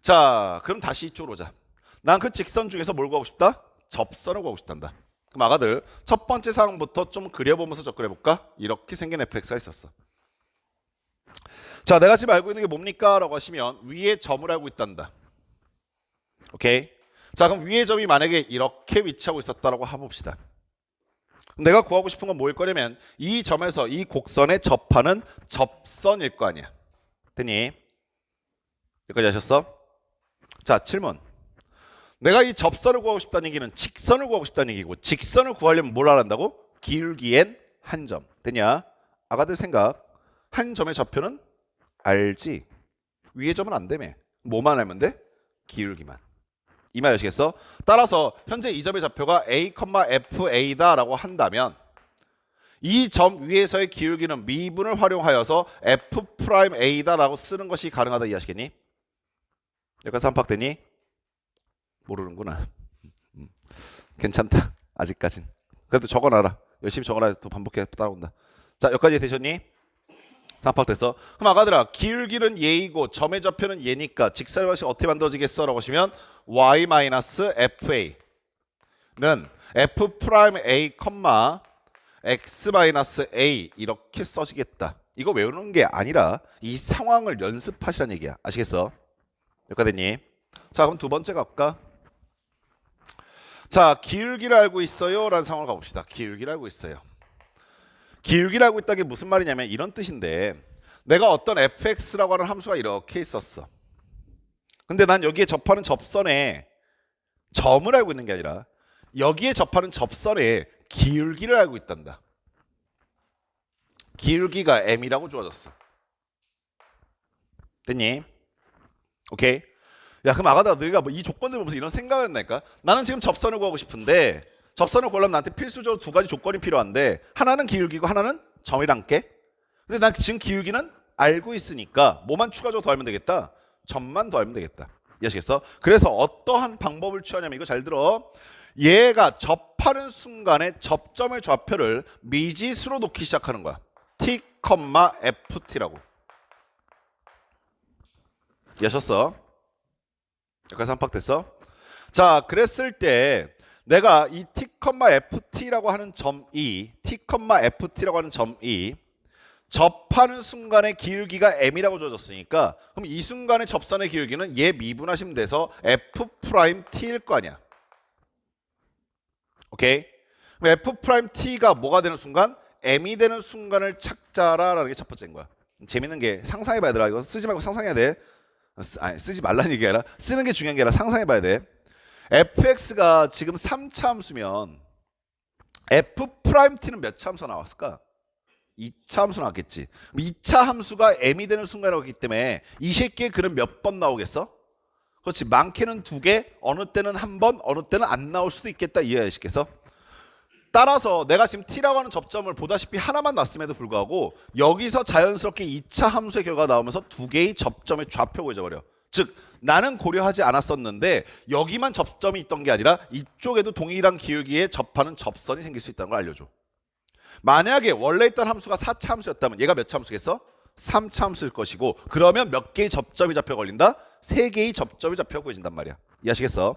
자, 그럼 다시 이쪽으로 오자. 난 그 직선 중에서 뭘 구하고 싶다? 접선을 구하고 싶단다. 그럼 아가들 첫 번째 상황부터 좀 그려보면서 접근해볼까? 이렇게 생긴 fx가 있었어. 자, 내가 지금 알고 있는 게 뭡니까? 라고 하시면 위에 점을 알고 있단다. 오케이. 자, 그럼 위의 점이 만약에 이렇게 위치하고 있었다라고 해봅시다. 내가 구하고 싶은 건 뭐일 거냐면 이 점에서 이 곡선에 접하는 접선일 거 아니야. 됐니? 여기까지 하셨어? 자, 질문. 내가 이 접선을 구하고 싶다는 얘기는 직선을 구하고 싶다는 얘기고 직선을 구하려면 뭘 알아한다고? 기울기엔 한 점. 됐냐? 아가들 생각. 한 점의 좌표는 알지. 위의 점은 안 되매. 뭐만 알면 돼? 기울기만. 이 말 아시겠어? 따라서 현재 이 점의 좌표가 a, fa다라고 한다면 이 점 위에서의 기울기는 미분을 활용하여서 f'a다라고 쓰는 것이 가능하다 이해하시겠니? 여기까지 한박되니? 모르는구나. 괜찮다. 아직까진. 그래도 적어놔라. 열심히 적어놔야 또 반복해 따라온다. 자, 여기까지 되셨니? 삼박됐어. 그럼 아가들아 기울기는 얘이고 점의 좌표는 얘니까 직사의 방식 어떻게 만들어지겠어? 라고 하시면 y-fa는 f'(a, x-a) 이렇게 써지겠다. 이거 외우는 게 아니라 이 상황을 연습하시라는 얘기야. 아시겠어? 여기까지 됐니? 자, 그럼 두 번째 갈까? 자, 기울기를 알고 있어요 라는 상황을 가봅시다. 기울기를 알고 있어요. 기울기를 알고 있다는 게 무슨 말이냐면 이런 뜻인데 내가 어떤 fx라고 하는 함수가 이렇게 있었어. 근데 난 여기에 접하는 접선에 점을 알고 있는 게 아니라 여기에 접하는 접선에 기울기를 알고 있단다. 기울기가 m이라고 주어졌어. 됐니? 오케이? 야, 그럼 아가들아 너희가 뭐 이 조건들 보면서 이런 생각을 했나니까? 나는 지금 접선을 구하고 싶은데 접선을 구하려면 나한테 필수적으로 두 가지 조건이 필요한데 하나는 기울기고 하나는 점이란 게. 근데 난 지금 기울기는 알고 있으니까 뭐만 추가적으로 더하면 되겠다? 점만 더하면 되겠다. 이해하시겠어? 그래서 어떠한 방법을 취하냐면 이거 잘 들어. 얘가 접하는 순간에 접점의 좌표를 미지수로 놓기 시작하는 거야. t, ft라고. 이해하셨어? 여기까지 한박됐어? 자, 그랬을 때 내가 이 t, ft라고 하는 점이 t, ft라고 하는 점이 접하는 순간의 기울기가 m이라고 주어졌으니까 그럼 이 순간의 접선의 기울기는 얘 미분하시면 돼서 f 프라임 t일 거 아니야. 오케이? 그럼 f 프라임 t가 뭐가 되는 순간? m이 되는 순간을 찾자라는 게 첫 번째인 거야. 재밌는 게 상상해봐야 돼. 이거 쓰지 말고 상상해야 돼. 아니, 쓰지 말라는 얘기 아니라 쓰는 게 중요한 게 아니라 상상해봐야 돼. fx가 지금 3차 함수면 f 프라임 t는 몇 차 함수가 나왔을까? 2차 함수 나왔겠지. 2차 함수가 m이 되는 순간이기 때문에 이 새끼의 글은 몇 번 나오겠어? 그렇지. 많게는 2개, 어느 때는 한 번, 어느 때는 안 나올 수도 있겠다. 이해하시겠어? 따라서 내가 지금 t라고 하는 접점을 보다시피 하나만 놨음에도 불구하고 여기서 자연스럽게 2차 함수의 결과가 나오면서 2개의 접점의 좌표가 잊어버려. 즉 나는 고려하지 않았었는데 여기만 접점이 있던 게 아니라 이쪽에도 동일한 기울기에 접하는 접선이 생길 수 있다는 걸 알려줘. 만약에 원래 있던 함수가 4차 함수였다면 얘가 몇 차 함수겠어? 3차 함수일 것이고 그러면 몇 개의 접점이 잡혀 걸린다? 3개의 접점이 잡혀 구해진단 말이야. 이해하시겠어?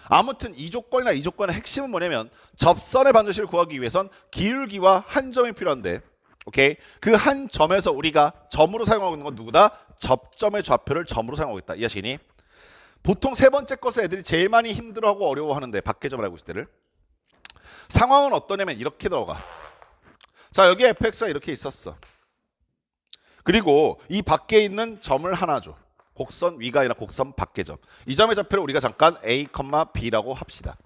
아무튼 이 조건이나 이 조건의 핵심은 뭐냐면 접선의 반드시를 구하기 위해선 기울기와 한 점이 필요한데 오케이? 그 한 점에서 우리가 점으로 사용하고 있는 건 누구다? 접점의 좌표를 점으로 사용하고 있다. 이해하시니? 보통 세 번째 것을 애들이 제일 많이 힘들어하고 어려워하는데 밖에 점을 알고 있을 때를 상황은 어떠냐면 이렇게 들어가. 자 여기 fx가 이렇게 있었어. 그리고 이 밖에 있는 점을 하나 줘. 곡선 위가 아니라 곡선 밖의 점. 이 점의 좌표를 우리가 잠깐 a, b라고 합시다.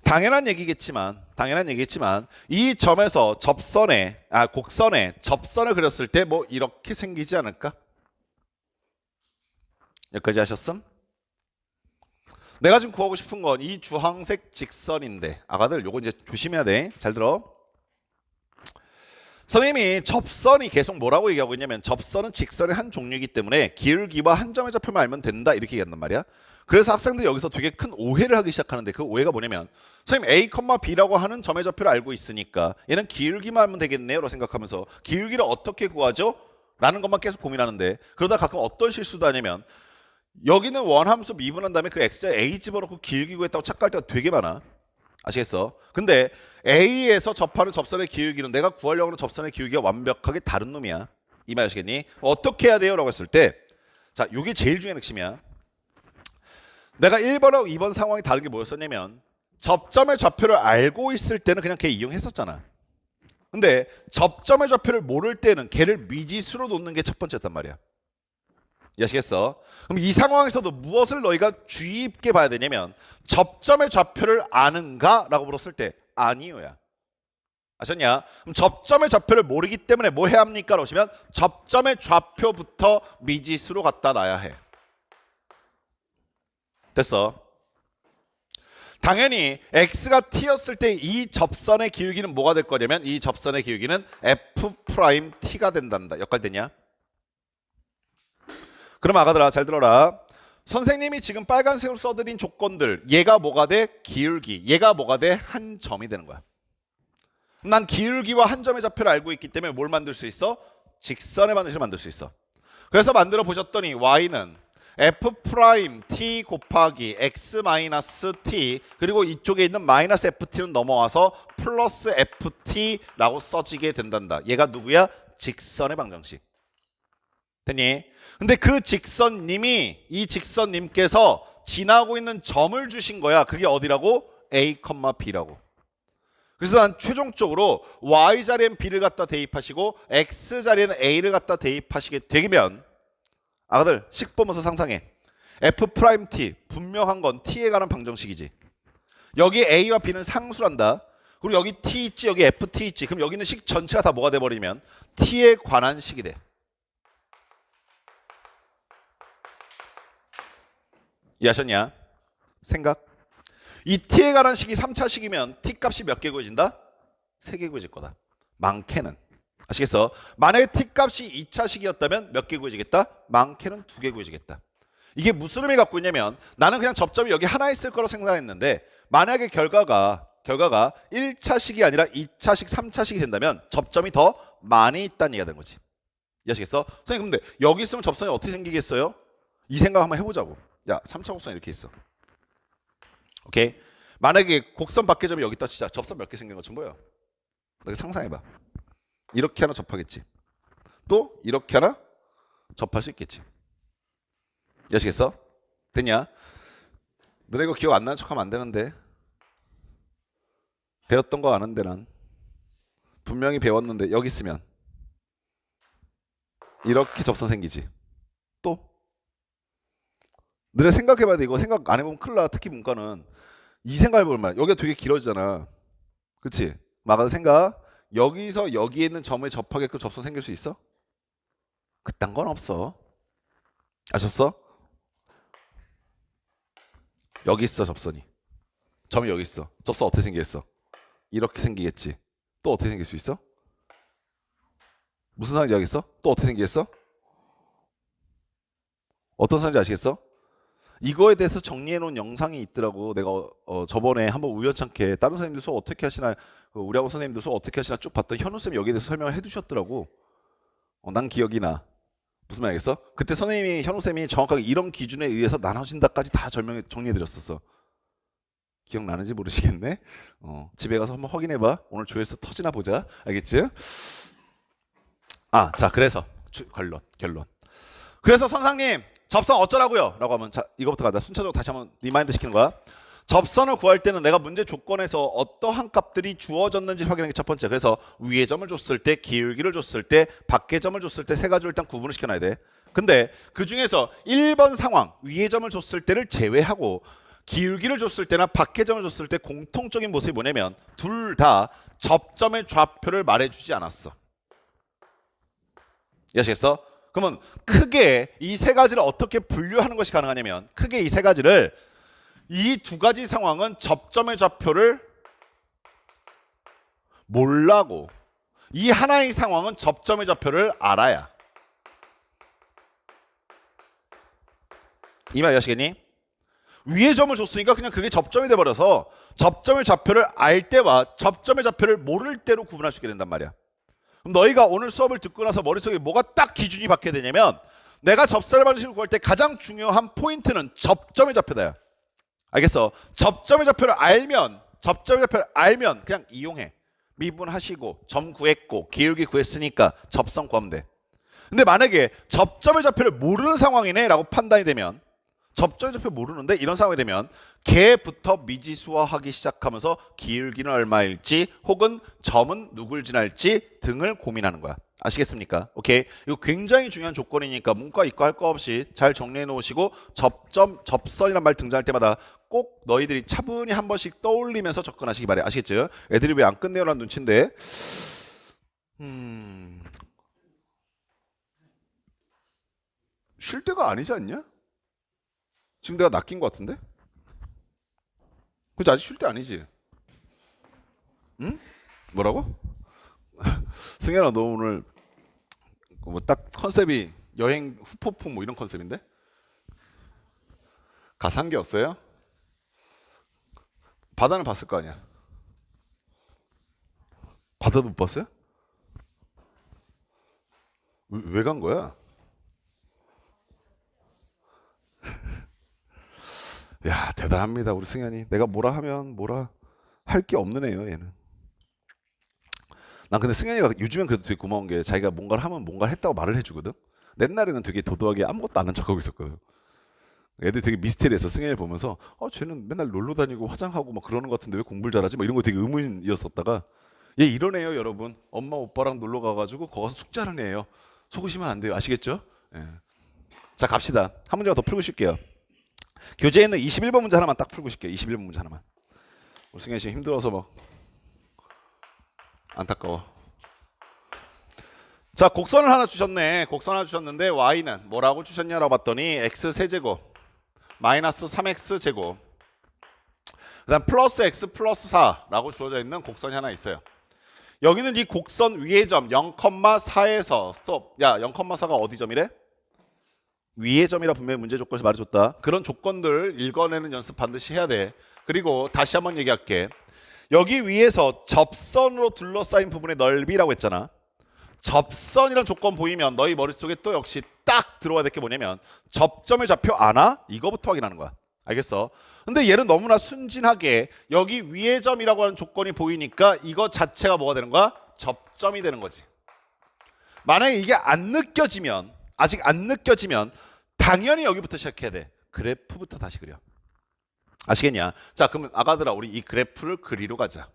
당연한 얘기겠지만 이 점에서 곡선에 접선을 그렸을 때 뭐 이렇게 생기지 않을까? 여기까지 하셨음? 내가 지금 구하고 싶은 건 이 주황색 직선인데 아가들 요거 이제 조심해야 돼. 잘 들어. 선생님이 접선이 계속 뭐라고 얘기하고 있냐면 접선은 직선의 한 종류이기 때문에 기울기와 한 점의 좌표만 알면 된다 이렇게 얘기한단 말이야. 그래서 학생들이 여기서 되게 큰 오해를 하기 시작하는데 그 오해가 뭐냐면 선생님 a, b라고 하는 점의 좌표를 알고 있으니까 얘는 기울기만 알면 되겠네요 라고 생각하면서 기울기를 어떻게 구하죠? 라는 것만 계속 고민하는데 그러다 가끔 어떤 실수도 하냐면 여기는 원함수 미분한 다음에 그 x에 a 집어넣고 기울기 구했다고 착각할 때가 되게 많아. 아시겠어? 근데 A에서 접하는 접선의 기울기는 내가 구하려고 하는 접선의 기울기가 완벽하게 다른 놈이야. 이 말 아시겠니? 어떻게 해야 돼요? 라고 했을 때 자, 요게 제일 중요한 핵심이야. 내가 1번하고 2번 상황이 다른 게 뭐였었냐면 접점의 좌표를 알고 있을 때는 그냥 걔 이용했었잖아. 근데 접점의 좌표를 모를 때는 걔를 미지수로 놓는 게 첫 번째였단 말이야. 이해하시겠어? 그럼 이 상황에서도 무엇을 너희가 주의 깊게 봐야 되냐면 접점의 좌표를 아는가? 라고 물었을 때 아니요야. 아셨냐? 그럼 접점의 좌표를 모르기 때문에 뭐 해야 합니까? 라고 하시면 접점의 좌표부터 미지수로 갖다 놔야 해. 됐어? 당연히 x가 t였을 때 이 접선의 기울기는 뭐가 될 거냐면 이 접선의 기울기는 f 프라임 t가 된단다. 역할되냐? 그럼 아가들아 잘 들어라. 선생님이 지금 빨간색으로 써드린 조건들 얘가 뭐가 돼? 기울기. 얘가 뭐가 돼? 한 점이 되는 거야. 난 기울기와 한 점의 좌표를 알고 있기 때문에 뭘 만들 수 있어? 직선의 반드시를 만들 수 있어. 그래서 만들어 보셨더니 y는 f 프라임 t 곱하기 x 마이너스 t 그리고 이쪽에 있는 마이너스 ft는 넘어와서 플러스 ft라고 써지게 된단다. 얘가 누구야? 직선의 방정식. 됐니? 근데 그 직선님이 이 직선님께서 지나고 있는 점을 주신 거야. 그게 어디라고? a, b라고. 그래서 난 최종적으로 y 자리엔 b를 갖다 대입하시고 x 자리에는 a를 갖다 대입하시게 되면 아가들 식 보면서 상상해. f 프라임 t 분명한 건 t에 관한 방정식이지. 여기 a와 b는 상수란다. 그리고 여기 t 있지 여기 ft 있지. 그럼 여기 있는 식 전체가 다 뭐가 돼버리면 t에 관한 식이 돼. 이해하셨냐? 생각. 이 t에 관한 식이 3차식이면 t 값이 몇 개 구해진다? 3개 구해질 거다. 많게는. 아시겠어? 만약에 t 값이 2차식이었다면 몇 개 구해지겠다? 많게는 2개 구해지겠다. 이게 무슨 의미 갖고 있냐면 나는 그냥 접점이 여기 하나 있을 거라고 생각했는데 만약에 결과가 1차식이 아니라 2차식, 3차식이 된다면 접점이 더 많이 있다는 얘기가 되는 거지. 이해하시겠어? 선생님 근데 여기 있으면 접선이 어떻게 생기겠어요? 이 생각 한번 해보자고. 야 3차 곡선이 이렇게 있어. 오케이? 만약에 곡선 밖의 점이 여기 있다 치자. 접선 몇 개 생긴 것좀 보여. 너희 상상해봐. 이렇게 하나 접하겠지. 또 이렇게 하나 접할 수 있겠지. 아시겠어? 됐냐? 너네 이거 기억 안 나는 척하면 안 되는데. 배웠던 거 아는데 난 분명히 배웠는데 여기 있으면 이렇게 접선 생기지. 또 너네 생각해봐야 돼. 이거 생각 안 해보면 큰일 나. 특히 문과는 이 생각해볼 말. 여기가 되게 길어지잖아. 그치? 막아서 생각. 여기서 여기에 있는 점에 접하게끔 접선 생길 수 있어? 그딴 건 없어. 아셨어? 여기 있어 접선이. 점이 여기 있어. 접선 어떻게 생기겠어? 이렇게 생기겠지. 또 어떻게 생길 수 있어? 무슨 상황인지 알겠어? 또 어떻게 생기겠어? 어떤 상황인지 아시겠어? 이거에 대해서 정리해 놓은 영상이 있더라고. 내가 저번에 한번 우연찮게 다른 선생님들 수업 어떻게 하시나, 우리 학원 선생님들 수업 어떻게 하시나 쭉 봤더니 현우쌤이 여기에 대해서 설명을 해주셨더라고. 난 기억이 나. 무슨 말 알겠어? 그때 선생님이 현우쌤이 정확하게 이런 기준에 의해서 나눠진다까지 다 정리해 드렸었어. 기억나는지 모르시겠네. 집에 가서 한번 확인해봐. 오늘 조회수 터지나 보자. 알겠지? 자 그래서 결론. 그래서 선생님 접선 어쩌라고요? 라고 하면 자 이거부터 가자. 순차적으로 다시 한번 리마인드 시키는 거야. 접선을 구할 때는 내가 문제 조건에서 어떠한 값들이 주어졌는지 확인하는 게 첫 번째. 그래서 위의 점을 줬을 때, 기울기를 줬을 때, 밖의 점을 줬을 때 세 가지를 일단 구분을 시켜놔야 돼. 근데 그 중에서 1번 상황 위의 점을 줬을 때를 제외하고 기울기를 줬을 때나 밖의 점을 줬을 때 공통적인 모습이 뭐냐면 둘 다 접점의 좌표를 말해주지 않았어. 이해하시겠어? 그러면 크게 이 세 가지를 어떻게 분류하는 것이 가능하냐면 크게 이 세 가지를 이 두 가지 상황은 접점의 좌표를 몰라고 이 하나의 상황은 접점의 좌표를 알아야 이 말 이해하시겠니? 위의 점을 줬으니까 그냥 그게 접점이 돼버려서 접점의 좌표를 알 때와 접점의 좌표를 모를 때로 구분할 수 있게 된단 말이야. 그럼 너희가 오늘 수업을 듣고 나서 머릿속에 뭐가 딱 기준이 박혀야 되냐면 내가 접선의 방식을 구할 때 가장 중요한 포인트는 접점의 좌표다. 알겠어? 접점의 좌표를 알면 그냥 이용해. 미분하시고 점 구했고 기울기 구했으니까 접선 구하면 돼. 근데 만약에 접점의 좌표를 모르는 상황이네 라고 판단이 되면 접점의 좌표 모르는데 이런 상황이 되면 걔부터 미지수화하기 시작하면서 기울기는 얼마일지 혹은 점은 누굴 지날지 등을 고민하는 거야. 아시겠습니까? 오케이. 이거 굉장히 중요한 조건이니까 문과 이과 할 거 없이 잘 정리해 놓으시고 접선이란 말 등장할 때마다 꼭 너희들이 차분히 한 번씩 떠올리면서 접근하시기 바래. 아시겠죠? 애들이 왜 안 끝내요라는 눈치인데 쉴 때가 아니지 않냐? 지금 내가 낚인 것 같은데? 그치? 아직 쉴 때 아니지? 응? 뭐라고? 승현아 너 오늘 뭐 딱 컨셉이 여행 후폭풍 뭐 이런 컨셉인데? 가서 한 게 없어요? 바다는 봤을 거 아니야? 바다도 못 봤어요? 왜 간 거야? 야 대단합니다 우리 승현이. 내가 뭐라 하면 뭐라 할 게 없는 애예요 얘는. 난 근데 승현이가 요즘엔 그래도 되게 고마운 게 자기가 뭔가를 하면 뭔가를 했다고 말을 해주거든. 옛날에는 되게 도도하게 아무것도 안 한 척하고 있었거든. 애들이 되게 미스테리해서 승현이를 보면서 쟤는 맨날 놀러 다니고 화장하고 막 그러는 것 같은데 왜 공부를 잘하지? 막 이런 거 되게 의문이었었다가 얘 이런 애예요 여러분. 엄마 오빠랑 놀러 가가지고 거기서 숙제하는 애예요. 속으시면 안 돼요. 아시겠죠? 예. 자 갑시다. 한 문제만 더 풀고 쉴게요. 교재에 있는 21번 문제 하나만 딱 풀고 쉴게요. 21번 문제 하나만. 우리 승현이 지금 힘들어서 막 안타까워. 자 곡선을 하나 주셨네. 곡선 하나 주셨는데 y는 뭐라고 주셨냐라고 봤더니 x 세제곱 마이너스 3x 제곱 그 다음 플러스 x 플러스 4라고 주어져 있는 곡선이 하나 있어요. 여기는 이 곡선 위의 점 0,4에서 스톱. 야 0,4가 어디 점이래? 위의 점이라 분명히 문제 조건에서 말해줬다. 그런 조건들 읽어내는 연습 반드시 해야 돼. 그리고 다시 한번 얘기할게. 여기 위에서 접선으로 둘러싸인 부분의 넓이라고 했잖아. 접선이란 조건 보이면 너희 머릿속에 또 역시 딱 들어와야 될 게 뭐냐면 접점의 좌표 아나? 이거부터 확인하는 거야. 알겠어? 근데 얘는 너무나 순진하게 여기 위의 점이라고 하는 조건이 보이니까 이거 자체가 뭐가 되는 거야? 접점이 되는 거지. 만약에 이게 안 느껴지면, 아직 안 느껴지면 당연히 여기부터 시작해야 돼. 그래프부터 다시 그려. 아시겠냐? 자, 그러면 아가들아, 우리 이 그래프를 그리러 가자.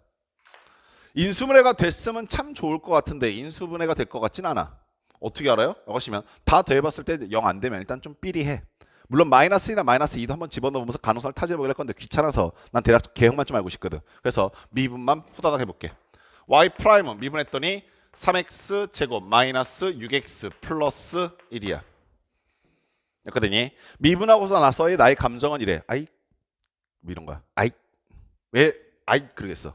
인수분해가 됐으면 참 좋을 것 같은데 인수분해가 될 것 같진 않아. 어떻게 알아요? 여기시면 다 더해봤을 때 0 안 되면 일단 좀 삐리해. 물론 마이너스 1이나 마이너스 2도 한번 집어넣으면서 가능성을 타진해보기로 할 건데 귀찮아서 난 대략 개형만 좀 알고 싶거든. 그래서 미분만 후다닥 해볼게. y 프라임은 미분했더니 3x 제곱 마이너스 6x 플러스 1이야. 그랬더니 미분하고서 나서의 나의 감정은 이래. 아이 뭐 이런 거야. 아이 왜 아이 그러겠어.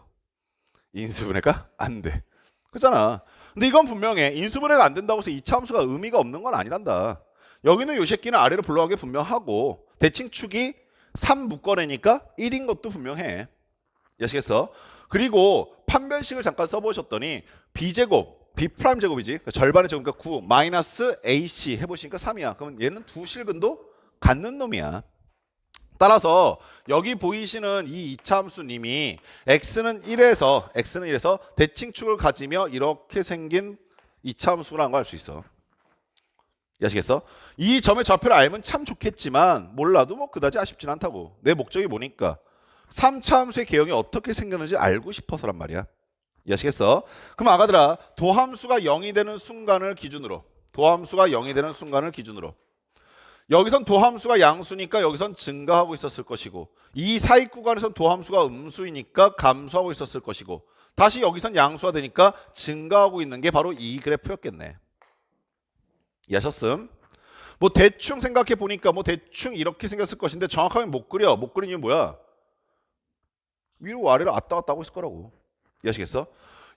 인수분해가 안 돼. 그렇잖아. 근데 이건 분명해. 인수분해가 안 된다고 해서 이차 함수가 의미가 없는 건 아니란다. 여기는 요 새끼는 아래로 불러간 게 분명하고 대칭축이 3 묶어내니까 1인 것도 분명해. 아시겠어? 그리고 판별식을 잠깐 써보셨더니 b제곱, b 프라임 제곱이지. 그러니까 절반의 제곱이니까 9 마이너스 ac 해보시니까 3이야. 그러면 얘는 두 실근도 갖는 놈이야. 따라서 여기 보이시는 이 이차함수님이 x는 1에서 대칭축을 가지며 이렇게 생긴 이차함수라는 걸 알 수 있어. 아시겠어? 이 점의 좌표를 알면 참 좋겠지만 몰라도 뭐 그다지 아쉽진 않다고. 내 목적이 뭐니까 3차 함수의 개형이 어떻게 생겼는지 알고 싶어서란 말이야. 아시겠어? 그럼 아가들아, 도함수가 0이 되는 순간을 기준으로 여기선 도함수가 양수니까 여기선 증가하고 있었을 것이고 이 사이 구간에선 도함수가 음수이니까 감소하고 있었을 것이고 다시 여기선 양수가 되니까 증가하고 있는 게 바로 이 그래프였겠네. 이해하셨음? 뭐 대충 생각해 보니까 뭐 대충 이렇게 생겼을 것인데 정확하게 못 그려. 못 그린 이유는 뭐야? 위로 아래로 왔다 갔다 하고 있을 거라고. 이해하시겠어?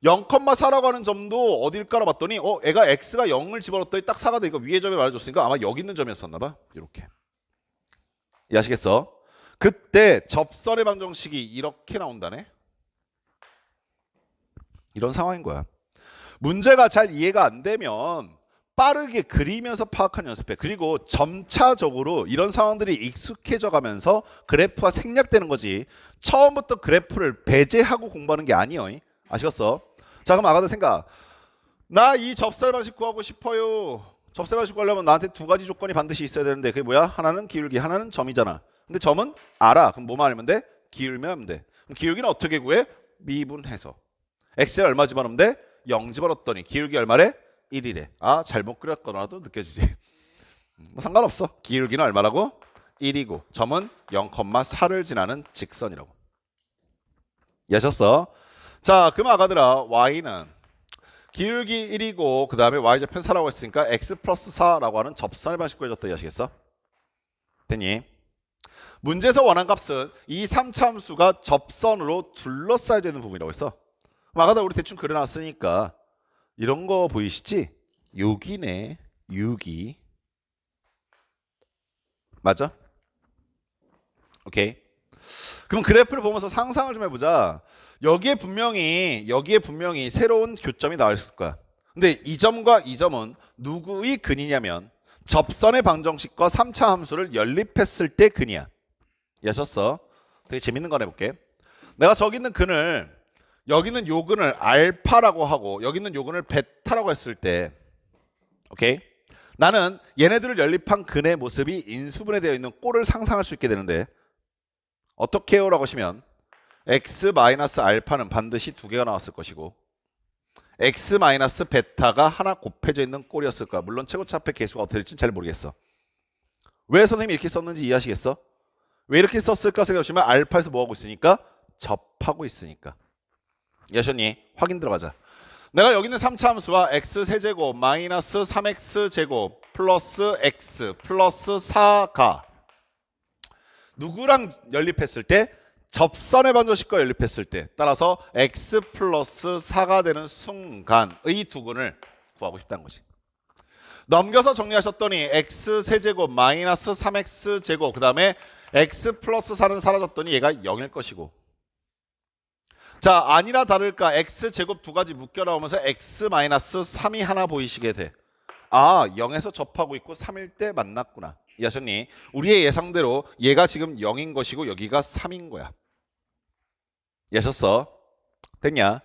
0,4라고 하는 점도 어딜까라 봤더니 애가 x가 0을 집어넣었더니 딱 4가 되니까 위에 점에 말해줬으니까 아마 여기 있는 점이었었나 봐. 이렇게. 이해하시겠어? 그때 접선의 방정식이 이렇게 나온다네. 이런 상황인 거야. 문제가 잘 이해가 안 되면 빠르게 그리면서 파악하는 연습해. 그리고 점차적으로 이런 상황들이 익숙해져 가면서 그래프가 생략되는 거지. 처음부터 그래프를 배제하고 공부하는 게 아니에요. 아시겠어? 자, 그럼 아가들 생각. 나 이 접살 방식 구하고 싶어요. 접살 방식 구하려면 나한테 두 가지 조건이 반드시 있어야 되는데 그게 뭐야? 하나는 기울기, 하나는 점이잖아. 근데 점은 알아. 그럼 뭐만 알면 돼? 기울면 하면 돼. 그럼 기울기는 어떻게 구해? 미분해서. x에 얼마 집어넣으면 돼? 0 집어넣었더니 기울기 얼마래? 1이래. 아, 잘못 그렸거나도 느껴지지. 뭐 상관없어. 기울기는 얼마라고? 1이고 점은 0,4를 지나는 직선이라고. 이해하셨어? 자, 그럼 아가들아, y는 기울기 1이고 그 다음에 y좌편 4라고 했으니까 x 플러스 4라고 하는 접선의 방식 구해줬다. 이해하시겠어? 됐니? 문제에서 원한 값은 이 3차 함수가 접선으로 둘러싸여져 있는 부분이라고 했어. 그럼 아가들 우리 대충 그려놨으니까 이런 거 보이시지? 여기네. 6이. 맞아? 오케이. 그럼 그래프를 보면서 상상을 좀 해보자. 여기에 분명히 새로운 교점이 나와 있을 거야. 근데 이 점과 이 점은 누구의 근이냐면 접선의 방정식과 3차 함수를 연립했을 때 근이야. 이해하셨어? 되게 재밌는 거 해볼게. 내가 저기 있는 근을 여기 있는 요 근을 알파라고 하고 여기 있는 요 근을 베타라고 했을 때 오케이? 나는 얘네들을 연립한 근의 모습이 인수분해되어 있는 꼴을 상상할 수 있게 되는데 어떻게 해요? 라고 하시면 x 마이너스 알파는 반드시 두 개가 나왔을 것이고 x 마이너스 베타가 하나 곱해져 있는 꼴이었을 거야. 물론 최고차폐 개수가 어떻게 될지는 잘 모르겠어. 왜 선생님이 이렇게 썼는지 이해하시겠어? 왜 이렇게 썼을까 생각해보시면 알파에서 뭐하고 있으니까? 접하고 있으니까. 이해하셨니? 확인 들어가자. 내가 여기 있는 3차 함수와 x 세제곱 마이너스 3x 제곱 플러스 x 플러스 4가 누구랑 연립했을 때? 접선의 방정식과 연립했을 때. 따라서 x 플러스 4가 되는 순간의 두근을 구하고 싶다는 거지. 넘겨서 정리하셨더니 x 세제곱 마이너스 3x 제곱 그 다음에 x 플러스 4는 사라졌더니 얘가 0일 것이고 자, 아니나 다를까 x 제곱 두 가지 묶여 나오면서 x 마이너스 3이 하나 보이시게 돼. 아, 0에서 접하고 있고 3일 때 만났구나. 이해하셨니? 우리의 예상대로 얘가 지금 0인 것이고 여기가 3인 거야. 이해하셨어? 됐냐?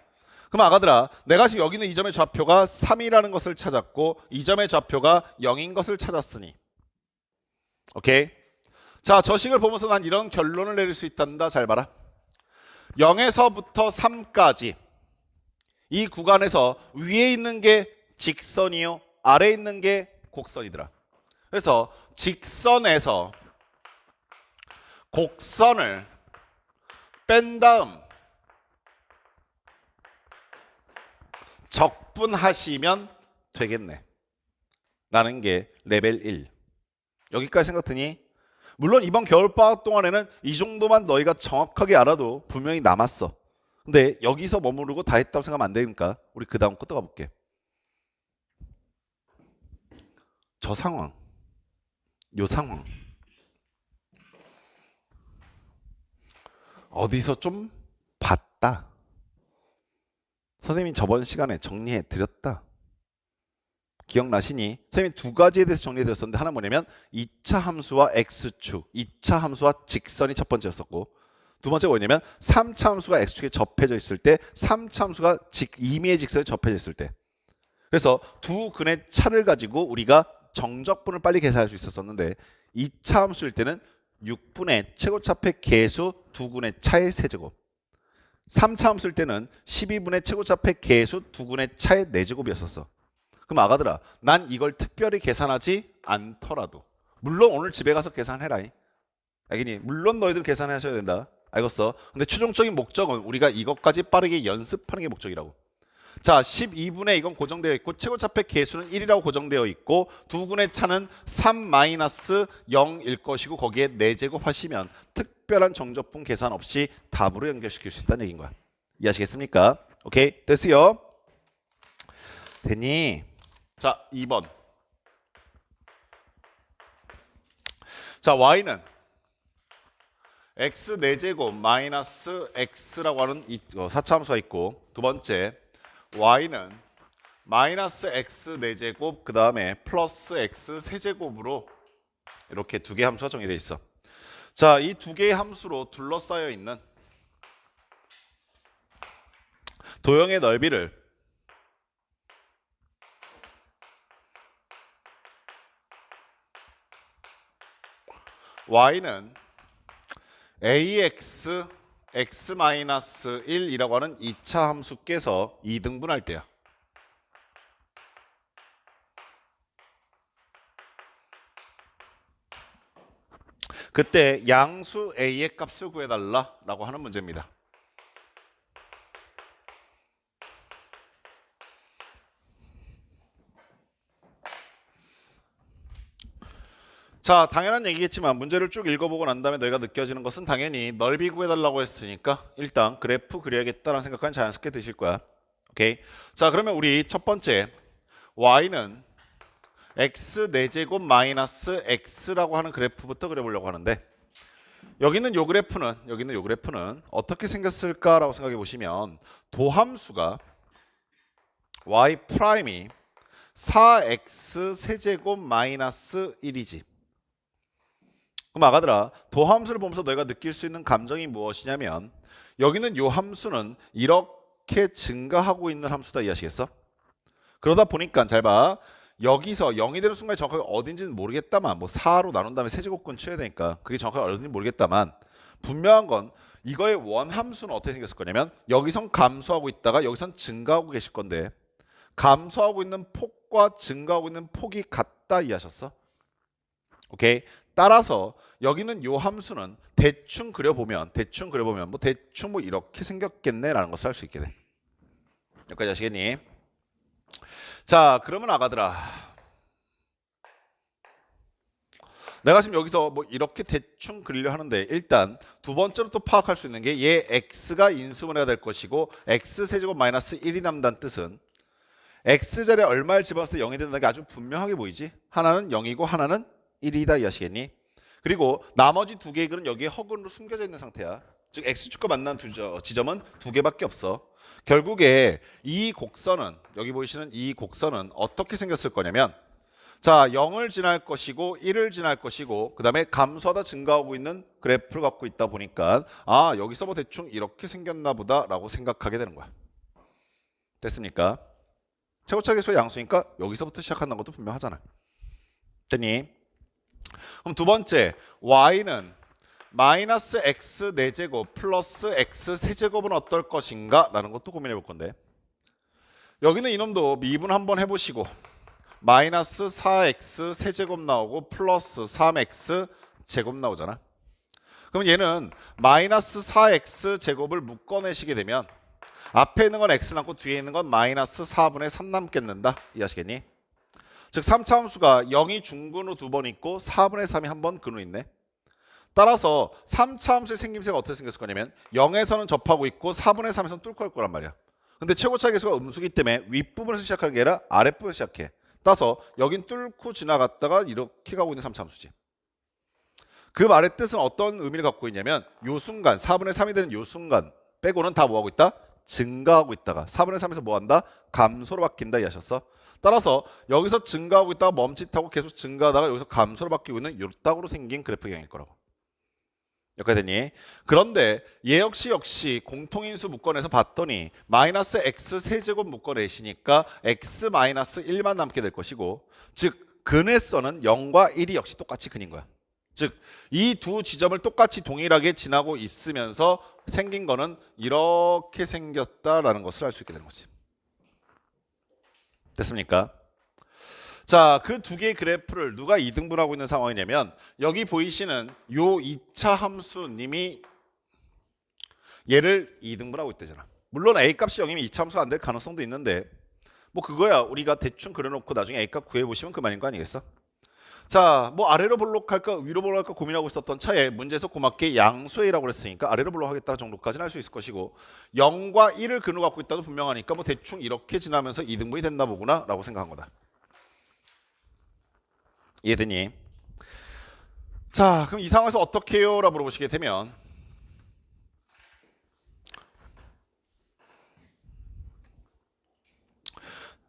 그럼 아가들아, 내가 지금 여기 있는 이 점의 좌표가 3이라는 것을 찾았고 이 점의 좌표가 0인 것을 찾았으니 오케이? 자, 저 식을 보면서 난 이런 결론을 내릴 수 있단다. 잘 봐라. 0에서부터 3까지 이 구간에서 위에 있는 게 직선이요, 아래에 있는 게 곡선이더라. 그래서 직선에서 곡선을 뺀 다음 적분하시면 되겠네 라는 게 레벨 1. 여기까지 생각드니? 물론 이번 겨울방학 동안에는 이 정도만 너희가 정확하게 알아도 분명히 남았어. 근데 여기서 머무르고 다 했다고 생각하면 안 되니까 우리 그 다음 거 또 가볼게. 저 상황, 요 상황 어디서 좀 봤다. 선생님이 저번 시간에 정리해 드렸다. 기억나시니? 선생님이 두 가지에 대해서 정리해 드렸었는데 하나 뭐냐면 2차 함수와 x축, 2차 함수와 직선이 첫 번째였었고 두 번째 뭐냐면 3차 함수가 x축에 접해져 있을 때 3차 함수가 임의의 직선에 접해져 있을 때. 그래서 두 근의 차를 가지고 우리가 정적분을 빨리 계산할 수 있었었는데 2차 함수일 때는 6분의 최고차폐 계수 두 근의 차의 세제곱, 3차 함수일 때는 12분의 최고차폐 계수 두 근의 차의 4제곱이었었어. 그럼 아가들아, 난 이걸 특별히 계산하지 않더라도 물론 오늘 집에 가서 계산해라. 알겠니? 물론 너희들 계산하셔야 된다. 알겠어? 근데 최종적인 목적은 우리가 이것까지 빠르게 연습하는 게 목적이라고. 자, 12분의 이건 고정되어 있고 최고차폐 계수는 1이라고 고정되어 있고 두 근의 차는 3-0일 것이고 거기에 4제곱 하시면 특별한 정적분 계산 없이 답으로 연결시킬 수 있다는 얘기인 거야. 이해하시겠습니까? 오케이? 됐어요? 됐니? 자, 2번. 자, y는 x 4제곱 마이너스 x라고 하는 4차 함수가 있고 두 번째 y는 마이너스 x 4제곱 그 다음에 플러스 x 세제곱으로 이렇게 두 개의 함수가 정의되어 있어. 자, 이 두 개의 함수로 둘러싸여 있는 도형의 넓이를 y는 ax x-1이라고 하는 2차 함수께서 2등분할 때야. 그때 양수 a의 값을 구해달라라고 하는 문제입니다. 자, 당연한 얘기겠지만 문제를 쭉 읽어보고 난 다음에 너희가 느껴지는 것은 당연히 넓이 구해달라고 했으니까 일단 그래프 그려야겠다라는 생각은 자연스럽게 드실 거야. 오케이. 자, 그러면 우리 첫 번째 y는 x 4제곱 마이너스 x라고 하는 그래프부터 그려보려고 하는데 여기 있는 요 그래프는 어떻게 생겼을까라고 생각해 보시면 도함수가 y 프라임이 4x 세제곱 마이너스 1이지. 그럼 아가들아, 도함수를 보면서 너희가 느낄 수 있는 감정이 무엇이냐면 여기는 요 함수는 이렇게 증가하고 있는 함수다. 이해하시겠어? 그러다 보니까 잘 봐. 여기서 0이 되는 순간에 정확하게 어딘지는 모르겠다만 뭐 4로 나눈 다음에 세제곱근 쳐야 되니까 그게 정확하게 어딘지 모르겠다만 분명한 건 이거의 원함수는 어떻게 생겼을 거냐면 여기선 감소하고 있다가 여기선 증가하고 계실 건데 감소하고 있는 폭과 증가하고 있는 폭이 같다. 이해하셨어? 오케이. 따라서 여기는 요 함수는 대충 그려보면 뭐 대충 뭐 이렇게 생겼겠네라는 것을 알 수 있게 돼. 여기까지 아시겠니? 자, 그러면 아가들아, 내가 지금 여기서 뭐 이렇게 대충 그리려 하는데 일단 두 번째로 또 파악할 수 있는 게 얘 x가 인수분해가 될 것이고 x 세제곱 마이너스 1이 남다는 뜻은 x자리에 얼마를 집어넣어서 0이 된다는 게 아주 분명하게 보이지? 하나는 0이고 하나는 1이다. 이해하시겠니? 그리고 나머지 두 개의 글은 여기에 허근으로 숨겨져 있는 상태야. 즉 x축과 만난 지점은 두 개밖에 없어. 결국에 이 곡선은 여기 보이시는 이 곡선은 어떻게 생겼을 거냐면 자, 0을 지날 것이고 1을 지날 것이고 그 다음에 감소하다 증가하고 있는 그래프를 갖고 있다 보니까 아, 여기서 뭐 대충 이렇게 생겼나 보다 라고 생각하게 되는 거야. 됐습니까? 최고차 계수의 양수니까 여기서부터 시작한다는 것도 분명하잖아. 됐니? 그럼 두 번째, y는 마이너스 x 4제곱 플러스 x 세제곱은 어떨 것인가? 라는 것도 고민해 볼 건데, 여기는 이놈도 미분 한번 해보시고 마이너스 4x 세제곱 나오고 플러스 3x 제곱 나오잖아. 그럼 얘는 마이너스 4x 제곱을 묶어내시게 되면 앞에 있는 건 x 남고 뒤에 있는 건 마이너스 4분의 3 남겠는다. 이해하시겠니? 즉 3차 함수가 0이 중근후 2번 있고 4분의 3이 한 번 근후 있네. 따라서 3차 함수의 생김새가 어떻게 생겼을 거냐면 0에서는 접하고 있고 4분의 3에서는 뚫고 할 거란 말이야. 근데 최고차 계수가 음수기 때문에 윗부분에서 시작하는 게 아니라 아랫부분에서 시작해. 따라서 여긴 뚫고 지나갔다가 이렇게 가고 있는 3차 함수지. 그 말의 뜻은 어떤 의미를 갖고 있냐면 요 순간 4분의 3이 되는 요 순간 빼고는 다 뭐하고 있다? 증가하고 있다가 4분의 3에서 뭐한다? 감소로 바뀐다. 이해하셨어? 따라서 여기서 증가하고 있다가 멈칫하고 계속 증가하다가 여기서 감소로 바뀌고 있는 요 딱으로 생긴 그래프 경일 거라고. 여기까지 됐니? 그런데 얘 역시 공통인수 묶어내서 봤더니 마이너스 x 세제곱 묶어내시니까 x 마이너스 1만 남게 될 것이고, 즉 근의 선은 0과 1이 역시 똑같이 근인 거야. 즉 이 두 지점을 똑같이 동일하게 지나고 있으면서 생긴 거는 이렇게 생겼다라는 것을 알 수 있게 되는 거지. 됐습니까? 자, 그 두 개의 그래프를 누가 이등분하고 있는 상황이냐면 여기 보이시는 요 2차 함수님이 얘를 이등분하고 있대잖아. 물론 A값이 0이면 2차 함수가 안 될 가능성도 있는데 뭐 그거야 우리가 대충 그려놓고 나중에 A값 구해보시면 그만인 거 아니겠어? 자, 뭐 아래로 볼록할까 위로 볼록할까 고민하고 있었던 차에 문제에서 고맙게 양수A라고 그랬으니까 아래로 볼록하겠다 정도까지는 할 수 있을 것이고 0과 1을 근우 갖고 있다도 분명하니까 뭐 대충 이렇게 지나면서 이등분이 됐나 보구나 라고 생각한 거다. 이해되니? 자, 그럼 이 상황에서 어떻게 해요? 라고 물어보시게 되면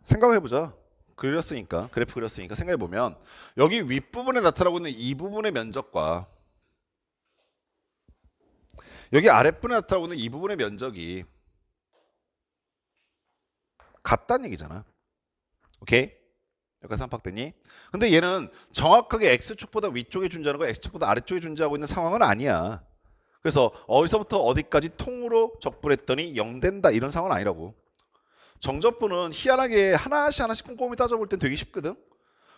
생각해보자. 그렸으니까 그래프 그렸으니까 생각해보면 여기 윗부분에 나타나고 있는 이 부분의 면적과 여기 아랫부분에 나타나고 있는 이 부분의 면적이 같다는 얘기잖아. 오케이? 여기까지 삼박되니? 근데 얘는 정확하게 x축보다 위쪽에 존재하는 거 x축보다 아래쪽에 존재하고 있는 상황은 아니야. 그래서 어디서부터 어디까지 통으로 적분했더니 0 된다 이런 상황은 아니라고. 정적분은 희한하게 하나씩 꼼꼼히 따져볼 땐 되게 쉽거든.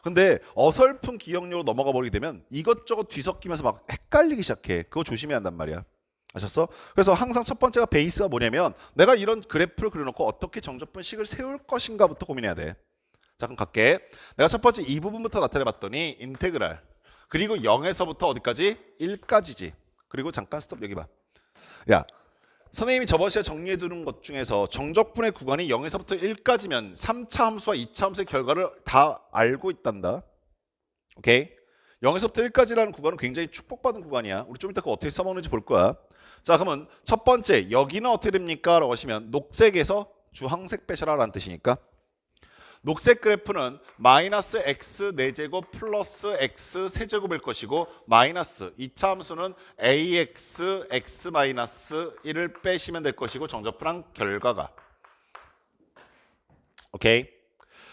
근데 어설픈 기억력으로 넘어가 버리게 되면 이것저것 뒤섞이면서 막 헷갈리기 시작해. 그거 조심해야 한단 말이야. 아셨어? 그래서 항상 첫 번째가 베이스가 뭐냐면 내가 이런 그래프를 그려놓고 어떻게 정적분식을 세울 것인가부터 고민해야 돼. 자, 그럼 갈게. 내가 첫 번째 이 부분부터 나타내봤더니 인테그랄 그리고 0에서부터 어디까지? 1까지지. 그리고 잠깐 스톱 여기 봐. 야, 선생님이 저번 시간에 정리해두는 것 중에서 정적분의 구간이 0에서부터 1까지면 3차 함수와 2차 함수의 결과를 다 알고 있단다. 오케이? 0에서부터 1까지라는 구간은 굉장히 축복받은 구간이야. 우리 좀 이따 그거 어떻게 써먹는지 볼 거야. 자, 그러면 첫 번째 여기는 어떻게 됩니까? 라고 하시면 녹색에서 주황색 빼셔라 라는 뜻이니까 녹색 그래프는 마이너스 x 4제곱 플러스 x 세제곱일 것이고 마이너스 2차 함수는 ax x 마이너스 1을 빼시면 될 것이고 정적분한 결과가 오케이.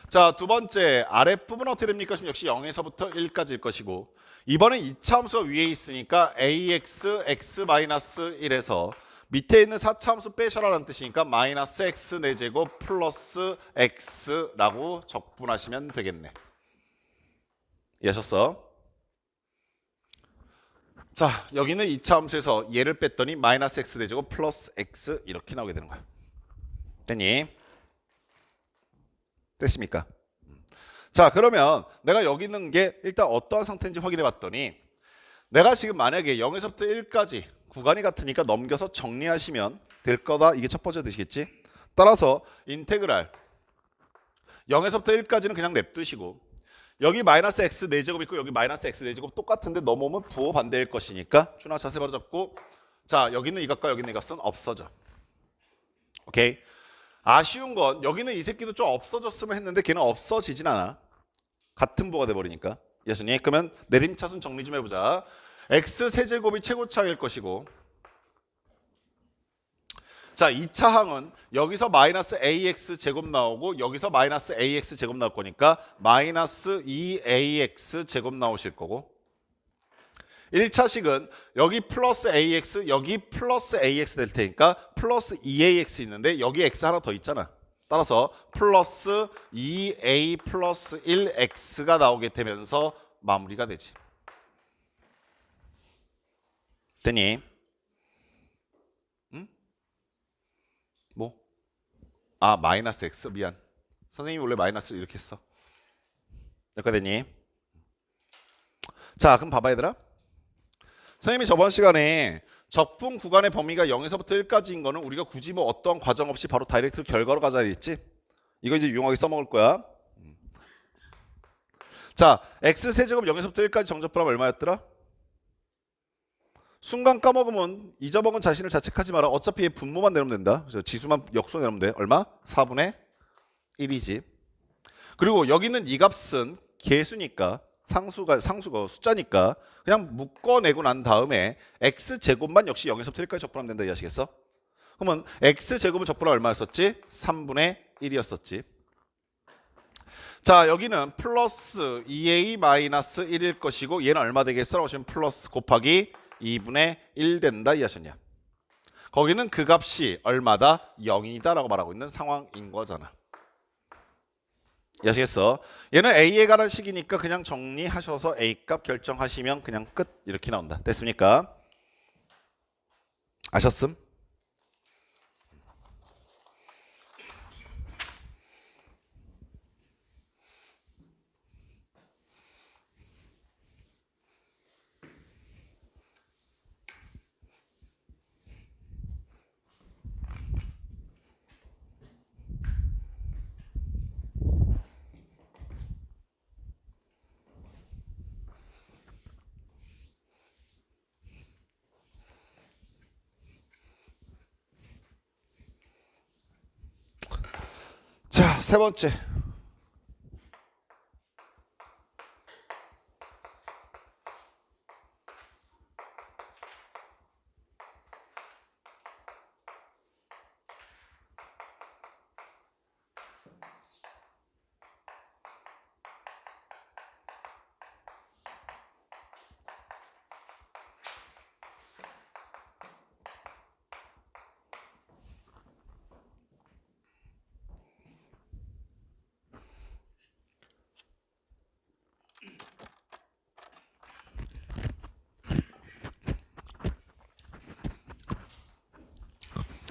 자, 두 번째 아랫부분은 어떻게 됩니까? 역시 0에서부터 1까지일 것이고 이번엔 2차 함수가 위에 있으니까 ax x 마이너스 1에서 밑에 있는 4차 함수 빼셔라라는 뜻이니까 마이너스 x 4제곱 플러스 x라고 적분하시면 되겠네. 이해하셨어? 자, 여기는 2차 함수에서 얘를 뺐더니 마이너스 x 4제곱 플러스 x 이렇게 나오게 되는 거야. 됐니? 됐습니까? 자, 그러면 내가 여기 있는 게 일단 어떠한 상태인지 확인해 봤더니 내가 지금 만약에 0에서부터 1까지 구간이 같으니까 넘겨서 정리하시면 될 거다. 이게 첫 번째 되시겠지? 따라서 인테그랄 0에서부터 1까지는 그냥 냅두시고 여기 마이너스 x 4제곱 있고 여기 마이너스 x 4제곱 똑같은데 넘어오면 부호 반대일 것이니까 준하 자세 바로 잡고 자, 여기 있는 이 값과 여기 있는 이 값은 없어져. 오케이? 아쉬운 건 여기는 이 새끼도 좀 없어졌으면 했는데 걔는 없어지진 않아. 같은 부호가 돼버리니까. 예수님, 그러면 내림차순 정리 좀 해보자. x 세제곱이 최고차일 것이고 자, 2차 항은 여기서 마이너스 ax 제곱 나오고 여기서 마이너스 ax 제곱 나올 거니까 마이너스 2ax 제곱 나오실 거고 1차식은 여기 플러스 ax 여기 플러스 ax 될 테니까 플러스 2ax 있는데 여기 x 하나 더 있잖아. 따라서 플러스 2a 플러스 1x가 나오게 되면서 마무리가 되지. 되니? 응? 뭐? 아, 마이너스 x 미안. 선생님이 원래 마이너스를 이렇게 써. 여기까지 되니? 자, 그럼 봐봐 얘들아. 선생님이 저번 시간에 적분 구간의 범위가 0에서부터 1까지인 거는 우리가 굳이 뭐 어떠한 과정 없이 바로 다이렉트 결과로 가자 했지? 이거 이제 유용하게 써먹을 거야. 자, x 세제곱 0에서부터 1까지 정적분하면 얼마였더라? 순간 까먹으면 잊어먹은 자신을 자책하지 마라. 어차피 분모만 내면 된다. 그래서 지수만 역수 내면 돼. 얼마? 4분의 1이지. 그리고 여기 있는 이 값은 개수니까 상수가 숫자니까 그냥 묶어내고 난 다음에 x제곱만 역시 0에서부터 1까지 적분하면 된다. 이해하시겠어? 그러면 x제곱은 적분하 얼마였었지? 3분의 1이었었지. 자, 여기는 플러스 2a 마이너스 1일 것이고 얘는 얼마 되겠어? 라고 하시면 플러스 곱하기 2분의 1 된다. 이해하셨냐? 거기는 그 값이 얼마다? 0이다 라고 말하고 있는 상황인 거잖아. 이해하시겠어? 얘는 A에 관한 식이니까 그냥 정리하셔서 A값 결정하시면 그냥 끝. 이렇게 나온다. 됐습니까? 아셨음? 자, 세 번째.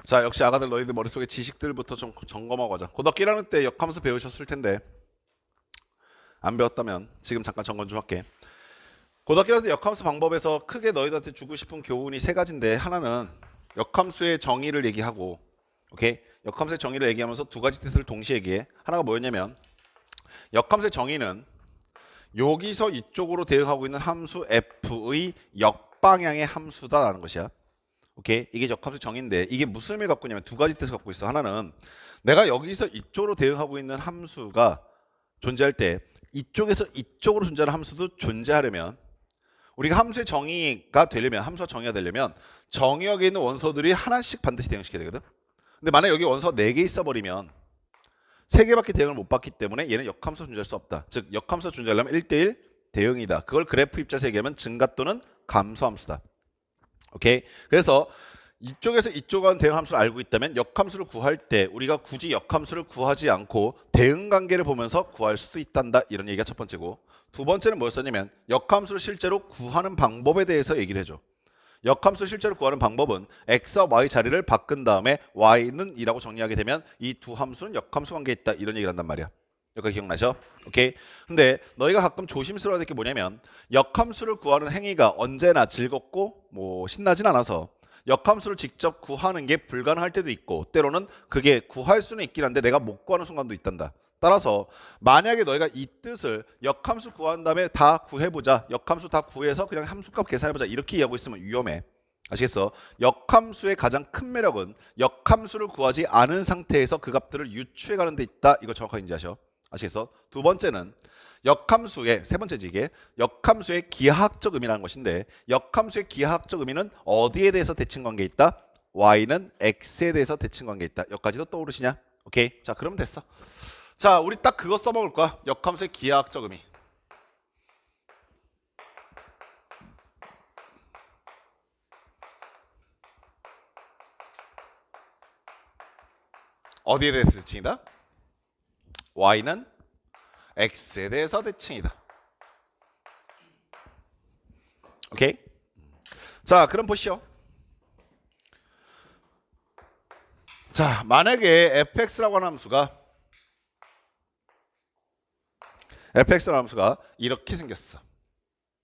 자, 역시 아가들 너희들 머릿속에 지식들부터 좀 점검하고 가자. 고등학교 1학년 때 역함수 배우셨을 텐데 안 배웠다면 지금 잠깐 점검 좀 할게. 고등학교 1학년 때 역함수 방법에서 크게 너희들한테 주고 싶은 교훈이 세 가지인데 하나는 역함수의 정의를 얘기하고 오케이? 역함수의 정의를 얘기하면서 두 가지 뜻을 동시에 얘기해. 하나가 뭐였냐면 역함수의 정의는 여기서 이쪽으로 대응하고 있는 함수 f의 역방향의 함수다라는 것이야. 오케이? 이게 역함수 정의인데 이게 무슨 의미를 갖고 있냐면 두 가지 뜻을 갖고 있어. 하나는 내가 여기서 이쪽으로 대응하고 있는 함수가 존재할 때 이쪽에서 이쪽으로 존재하는 함수도 존재하려면 우리가 함수의 정의가 되려면 함수가 정의가 되려면 정의역에 있는 원소들이 하나씩 반드시 대응시켜야 되거든. 근데 만약 여기 원소 4개 있어버리면 3개밖에 대응을 못 받기 때문에 얘는 역함수가 존재할 수 없다. 즉 역함수가 존재하려면 1대1 대응이다. 그걸 그래프 입자에서 얘기하면 증가 또는 감소함수다. 오케이. 그래서 이쪽에서 이쪽은 대응 함수를 알고 있다면 역함수를 구할 때 우리가 굳이 역함수를 구하지 않고 대응 관계를 보면서 구할 수도 있단다. 이런 얘기가 첫 번째고, 두 번째는 뭐였었냐면 역함수를 실제로 구하는 방법에 대해서 얘기를 해줘. 역함수를 실제로 구하는 방법은 x와 y 자리를 바꾼 다음에 y는 2라고 정리하게 되면 이 두 함수는 역함수 관계에 있다. 이런 얘기를 한단 말이야. 여기까지 기억나죠? 오케이. 근데 너희가 가끔 조심스러워야 될 게 뭐냐면 역함수를 구하는 행위가 언제나 즐겁고 뭐 신나진 않아서 역함수를 직접 구하는 게 불가능할 때도 있고 때로는 그게 구할 수는 있긴 한데 내가 못 구하는 순간도 있단다. 따라서 만약에 너희가 이 뜻을 역함수 구한 다음에 다 구해보자, 역함수 다 구해서 그냥 함수값 계산해보자 이렇게 이해하고 있으면 위험해. 아시겠어? 역함수의 가장 큰 매력은 역함수를 구하지 않은 상태에서 그 값들을 유추해가는 데 있다. 이거 정확하게 인지하셔. 아시겠어? 두 번째는 역함수의 세 번째지 이게 역함수의 기하학적 의미라는 것인데 역함수의 기하학적 의미는 어디에 대해서 대칭 관계에 있다? y는 x에 대해서 대칭관계에 있다. 여기까지도 떠오르시냐? 오케이. 자, 그러면 됐어. 자, 우리 딱 그거 써먹을 거야. 역함수의 기하학적 의미. 어디에 대해서 대칭이다? y는 x에 대해서 대칭이다. 오케이? 자, 그럼 보시죠. 자, 만약에 fx라고 하는 함수가 이렇게 생겼어.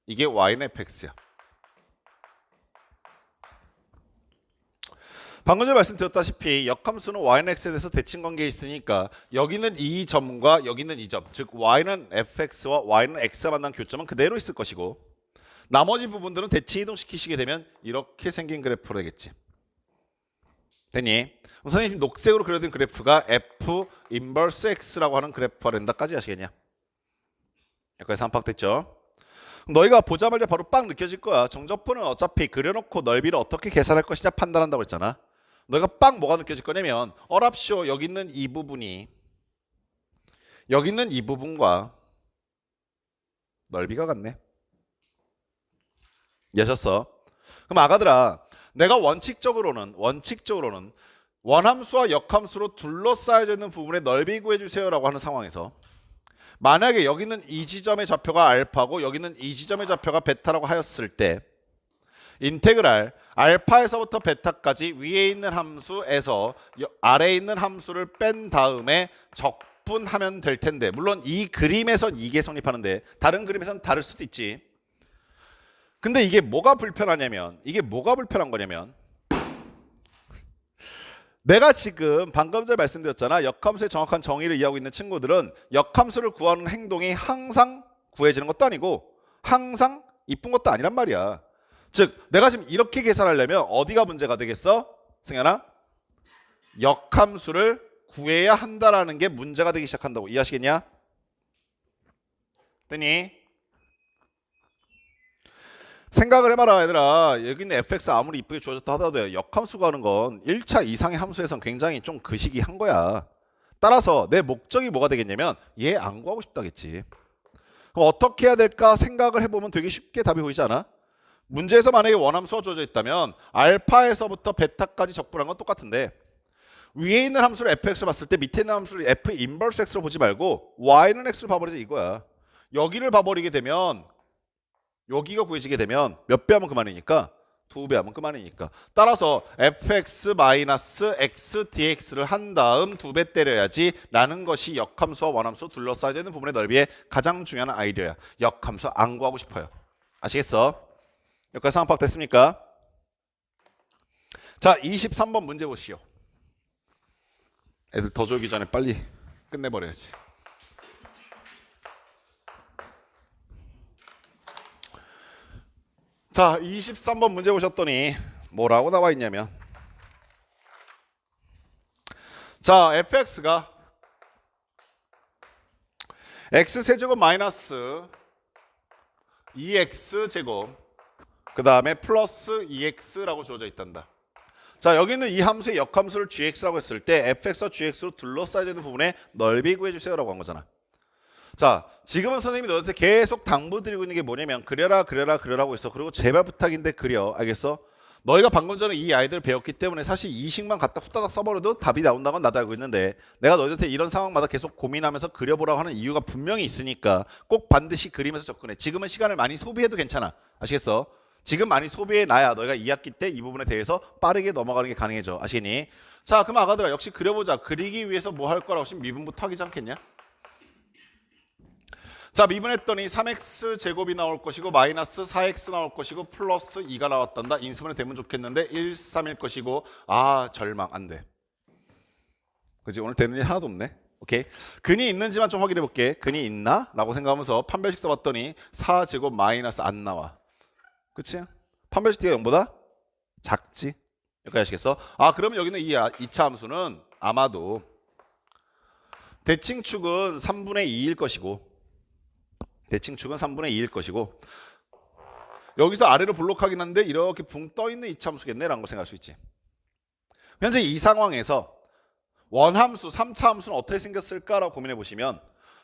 이게 y는 fx야. 방금 전에 말씀드렸다시피 역함수는 y는 x에 대해서 대칭관계에 있으니까 여기는 이 점과 여기는 이 점, 즉 y는 fx와 y는 x가 만난 교점은 그대로 있을 것이고 나머지 부분들은 대칭 이동시키시게 되면 이렇게 생긴 그래프로 되겠지. 됐니? 선생님 녹색으로 그려둔 그래프가 f 인버스 x라고 하는 그래프가 된다까지 아시겠냐? 여기까지 삼박됐죠? 너희가 보자마자 바로 빡 느껴질 거야. 정적분은 어차피 그려놓고 넓이를 어떻게 계산할 것이냐 판단한다고 했잖아. 너희가 빡 뭐가 느껴질 거냐면 어랍쇼 여기 있는 이 부분이 여기 있는 이 부분과 넓이가 같네. 이해하셨어? 그럼 아가들아, 내가 원칙적으로는 원함수와 역함수로 둘러싸여져 있는 부분의 넓이 구해주세요라고 하는 상황에서 만약에 여기는 이 지점의 좌표가 알파고 여기는 이 지점의 좌표가 베타라고 하였을 때 인테그랄 알파에서부터 베타까지 위에 있는 함수에서 아래에 있는 함수를 뺀 다음에 적분하면 될 텐데, 물론 이 그림에선 이게 성립하는데 다른 그림에선 다를 수도 있지. 근데 이게 뭐가 불편한 거냐면 내가 지금 방금 전에 말씀드렸잖아. 역함수의 정확한 정의를 이해하고 있는 친구들은 역함수를 구하는 행동이 항상 구해지는 것도 아니고 항상 이쁜 것도 아니란 말이야. 즉 내가 지금 이렇게 계산하려면 어디가 문제가 되겠어? 승현아, 역함수를 구해야 한다라는 게 문제가 되기 시작한다고. 이해하시겠냐? 됐니? 생각을 해봐라 얘들아. 여기 있는 fx 아무리 이쁘게 주어졌다 하더라도 역함수 구하는 건 1차 이상의 함수에선 굉장히 좀 그시기한 거야. 따라서 내 목적이 뭐가 되겠냐면 얘 안 구하고 싶다겠지. 그럼 어떻게 해야 될까 생각을 해보면 되게 쉽게 답이 보이지 않아? 문제에서 만약에 원함수가 주어져 있다면 알파에서부터 베타까지 적분한 건 똑같은데 위에 있는 함수를 fx를 봤을 때 밑에 있는 함수를 f 인버스 x로 보지 말고 y는 x를 봐버리자 이거야. 여기를 봐버리게 되면 여기가 구해지게 되면 몇 배 하면 그만이니까 2배 하면 그만이니까. 따라서 fx-x dx를 한 다음 2배 때려야지 라는 것이 역함수와 원함수 둘러싸여 있는 부분의 넓이의 가장 중요한 아이디어야. 역함수 안 구하고 싶어요. 아시겠어? 여기까지 상황 파악됐습니까? 자, 23번 문제 보시오. 애들 더 졸기 전에 빨리 끝내버려야지. 자, 23번 문제 보셨더니 뭐라고 나와 있냐면 자, fx가 x세제곱 마이너스 2x제곱 그 다음에 플러스 2x라고 주어져 있단다. 자, 여기는 이 함수의 역함수를 gx라고 했을 때 fx와 gx로 둘러싸여 있는 부분의 넓이 구해주세요라고 한 거잖아. 자, 지금은 선생님이 너한테 계속 당부드리고 있는 게 뭐냐면 그려라고 있어. 그리고 제발 부탁인데 그려. 알겠어? 너희가 방금 전에 이 아이들 배웠기 때문에 사실 이 식만 갖다 후다닥 써버려도 답이 나온다는 건 나도 알고 있는데 내가 너희한테 이런 상황마다 계속 고민하면서 그려보라고 하는 이유가 분명히 있으니까 꼭 반드시 그리면서 접근해. 지금은 시간을 많이 소비해도 괜찮아. 아시겠어? 지금 많이 소비해놔야 너희가 2학기 때 이 부분에 대해서 빠르게 넘어가는 게 가능해져. 아시겠니? 자, 그럼 아가들아 역시 그려보자. 그리기 위해서 뭐 할 거라고 하시면 미분부터 하기지 않겠냐? 자, 미분했더니 3x 제곱이 나올 것이고 마이너스 4x 나올 것이고 플러스 2가 나왔단다. 인수분해 되면 좋겠는데 1, 3일 것이고 아 절망 안 돼. 그치? 오늘 되는 일 하나도 없네. 오케이. 근이 있는지만 좀 확인해 볼게. 근이 있나? 라고 생각하면서 판별식 써봤더니 4제곱 마이너스 안 나와. 그치? 판별식 t가 0보다 작지? 여기까지 아시겠어? 아, 그러면 여기는 이 2차 함수는 아마도 대칭축은 3분의 2일 것이고 대칭축은 3분의 2일 것이고 여기서 아래로 블록하긴 한데 이렇게 붕 떠있는 2차 함수겠네 라는 걸 생각할 수 있지. 현재 이 상황에서 원함수, 3차 함수는 어떻게 생겼을까라고 고민해 보시면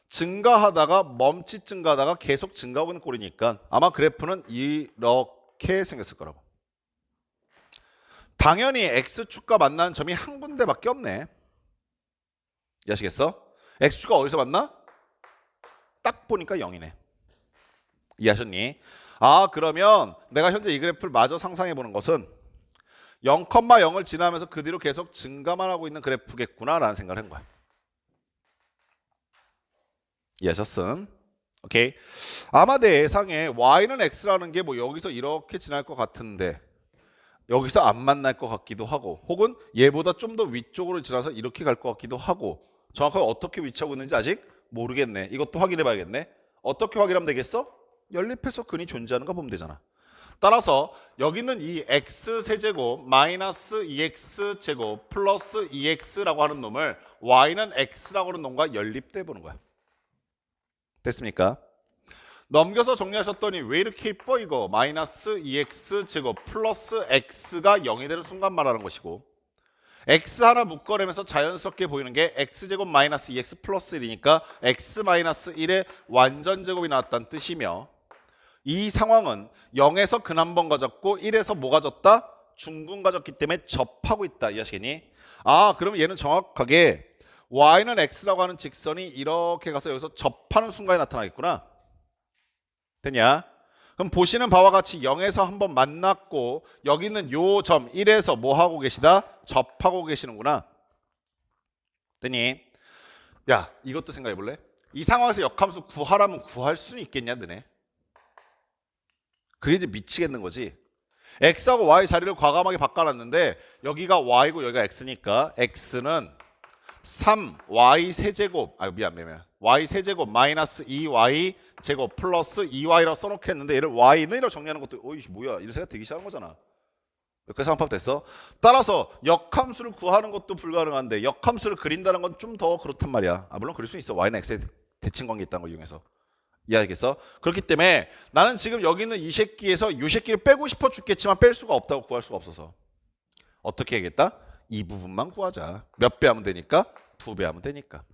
증가하다가 멈칫 증가하다가 계속 증가하고 있는 꼴이니까 아마 그래프는 이렇게 생겼을 거라고. 당연히 X축과 만나는 점이 한 군데밖에 없네. 이해하시겠어? X축과 어디서 만나? 딱 보니까 0이네. 이해하셨니? 아, 그러면 내가 현재 이 그래프를 마저 상상해 보는 것은 0,0을 지나면서 그 뒤로 계속 증가만 하고 있는 그래프겠구나 라는 생각을 한 거야. 이해하셨음? 오케이. 아마 내 예상에 y는 x라는 게 뭐 여기서 이렇게 지날 것 같은데 여기서 안 만날 것 같기도 하고 혹은 얘보다 좀 더 위쪽으로 지나서 이렇게 갈 것 같기도 하고 정확하게 어떻게 위치하고 있는지 아직 모르겠네. 이것도 확인해 봐야겠네. 어떻게 확인하면 되겠어? 연립해서 근이 존재하는가 보면 되잖아. 따라서 여기는 이 x세제곱 마이너스 2x제곱 플러스 2x라고 하는 놈을 y는 x라고 하는 놈과 연립돼 보는 거야. 됐습니까? 넘겨서 정리하셨더니 왜 이렇게 이뻐 이거 마이너스 2x제곱 플러스 x가 0이 되는 순간 말하는 것이고 x 하나 묶어내면서 자연스럽게 보이는 게 x제곱 마이너스 2x 플러스 1이니까 x 마이너스 1의 완전제곱이 나왔다는 뜻이며 이 상황은 0에서 근 한 번 가졌고 1에서 뭐 가졌다? 중근 가졌기 때문에 접하고 있다. 이해하시겠니? 아, 그러면 얘는 정확하게 y는 x라고 하는 직선이 이렇게 가서 여기서 접하는 순간에 나타나겠구나. 됐냐? 그럼 보시는 바와 같이 0에서 한번 만났고 여기 있는 요 점 1에서 뭐 하고 계시다? 접하고 계시는구나. 됐니? 야, 이것도 생각해 볼래? 이 상황에서 역함수 구하라면 구할 수는 있겠냐, 너네? 그게 이제 미치겠는 거지. x하고 y 자리를 과감하게 바꿔놨는데 여기가 y고 여기가 x니까 x는 3y 세제곱 미안 y 세제곱 마이너스 2y 제곱 플러스 2y라고 써놓겠는데 얘를 y는 이라고 정리하는 것도 어이 뭐야 이런 생각 되기 시작한 거잖아. 여기까지 상황 됐어? 따라서 역함수를 구하는 것도 불가능한데 역함수를 그린다는 건 좀 더 그렇단 말이야. 물론 그릴 수 있어. y는 x에 대칭관계 있다는 걸 이용해서. 이해하겠어? 그렇기 때문에 나는 지금 여기 있는 이 새끼에서 이 새끼를 빼고 싶어 죽겠지만 뺄 수가 없다고 구할 수가 없어서 어떻게 해야겠다? 이 부분만 구하자. 몇 배 하면 되니까? 2배 하면 되니까.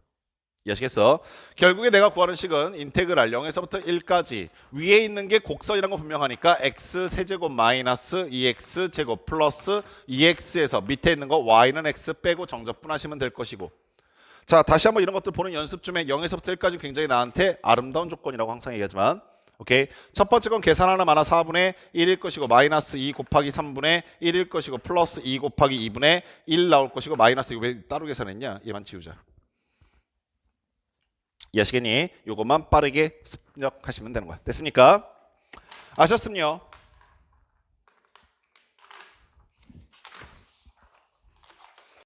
이해하시겠어? 결국에 내가 구하는 식은 인테그랄 0에서부터 1까지 위에 있는 게 곡선이라는 거 분명하니까 x 세제곱 마이너스 2x 제곱 플러스 2x에서 밑에 있는 거 y는 x 빼고 정적분하시면 될 것이고 자, 다시 한번 이런 것들 보는 연습 중에 0에서부터 1까지 굉장히 나한테 아름다운 조건이라고 항상 얘기하지만 오케이. 첫 번째 건 계산 하나 많아 4분의 1일 것이고 마이너스 2 곱하기 3분의 1일 것이고 플러스 2 곱하기 2분의 1 나올 것이고 마이너스 이거 왜 따로 계산했냐? 얘만 지우자. 이해하시겠니? 이것만 빠르게 습력하시면 되는 거야. 됐습니까? 아셨음요?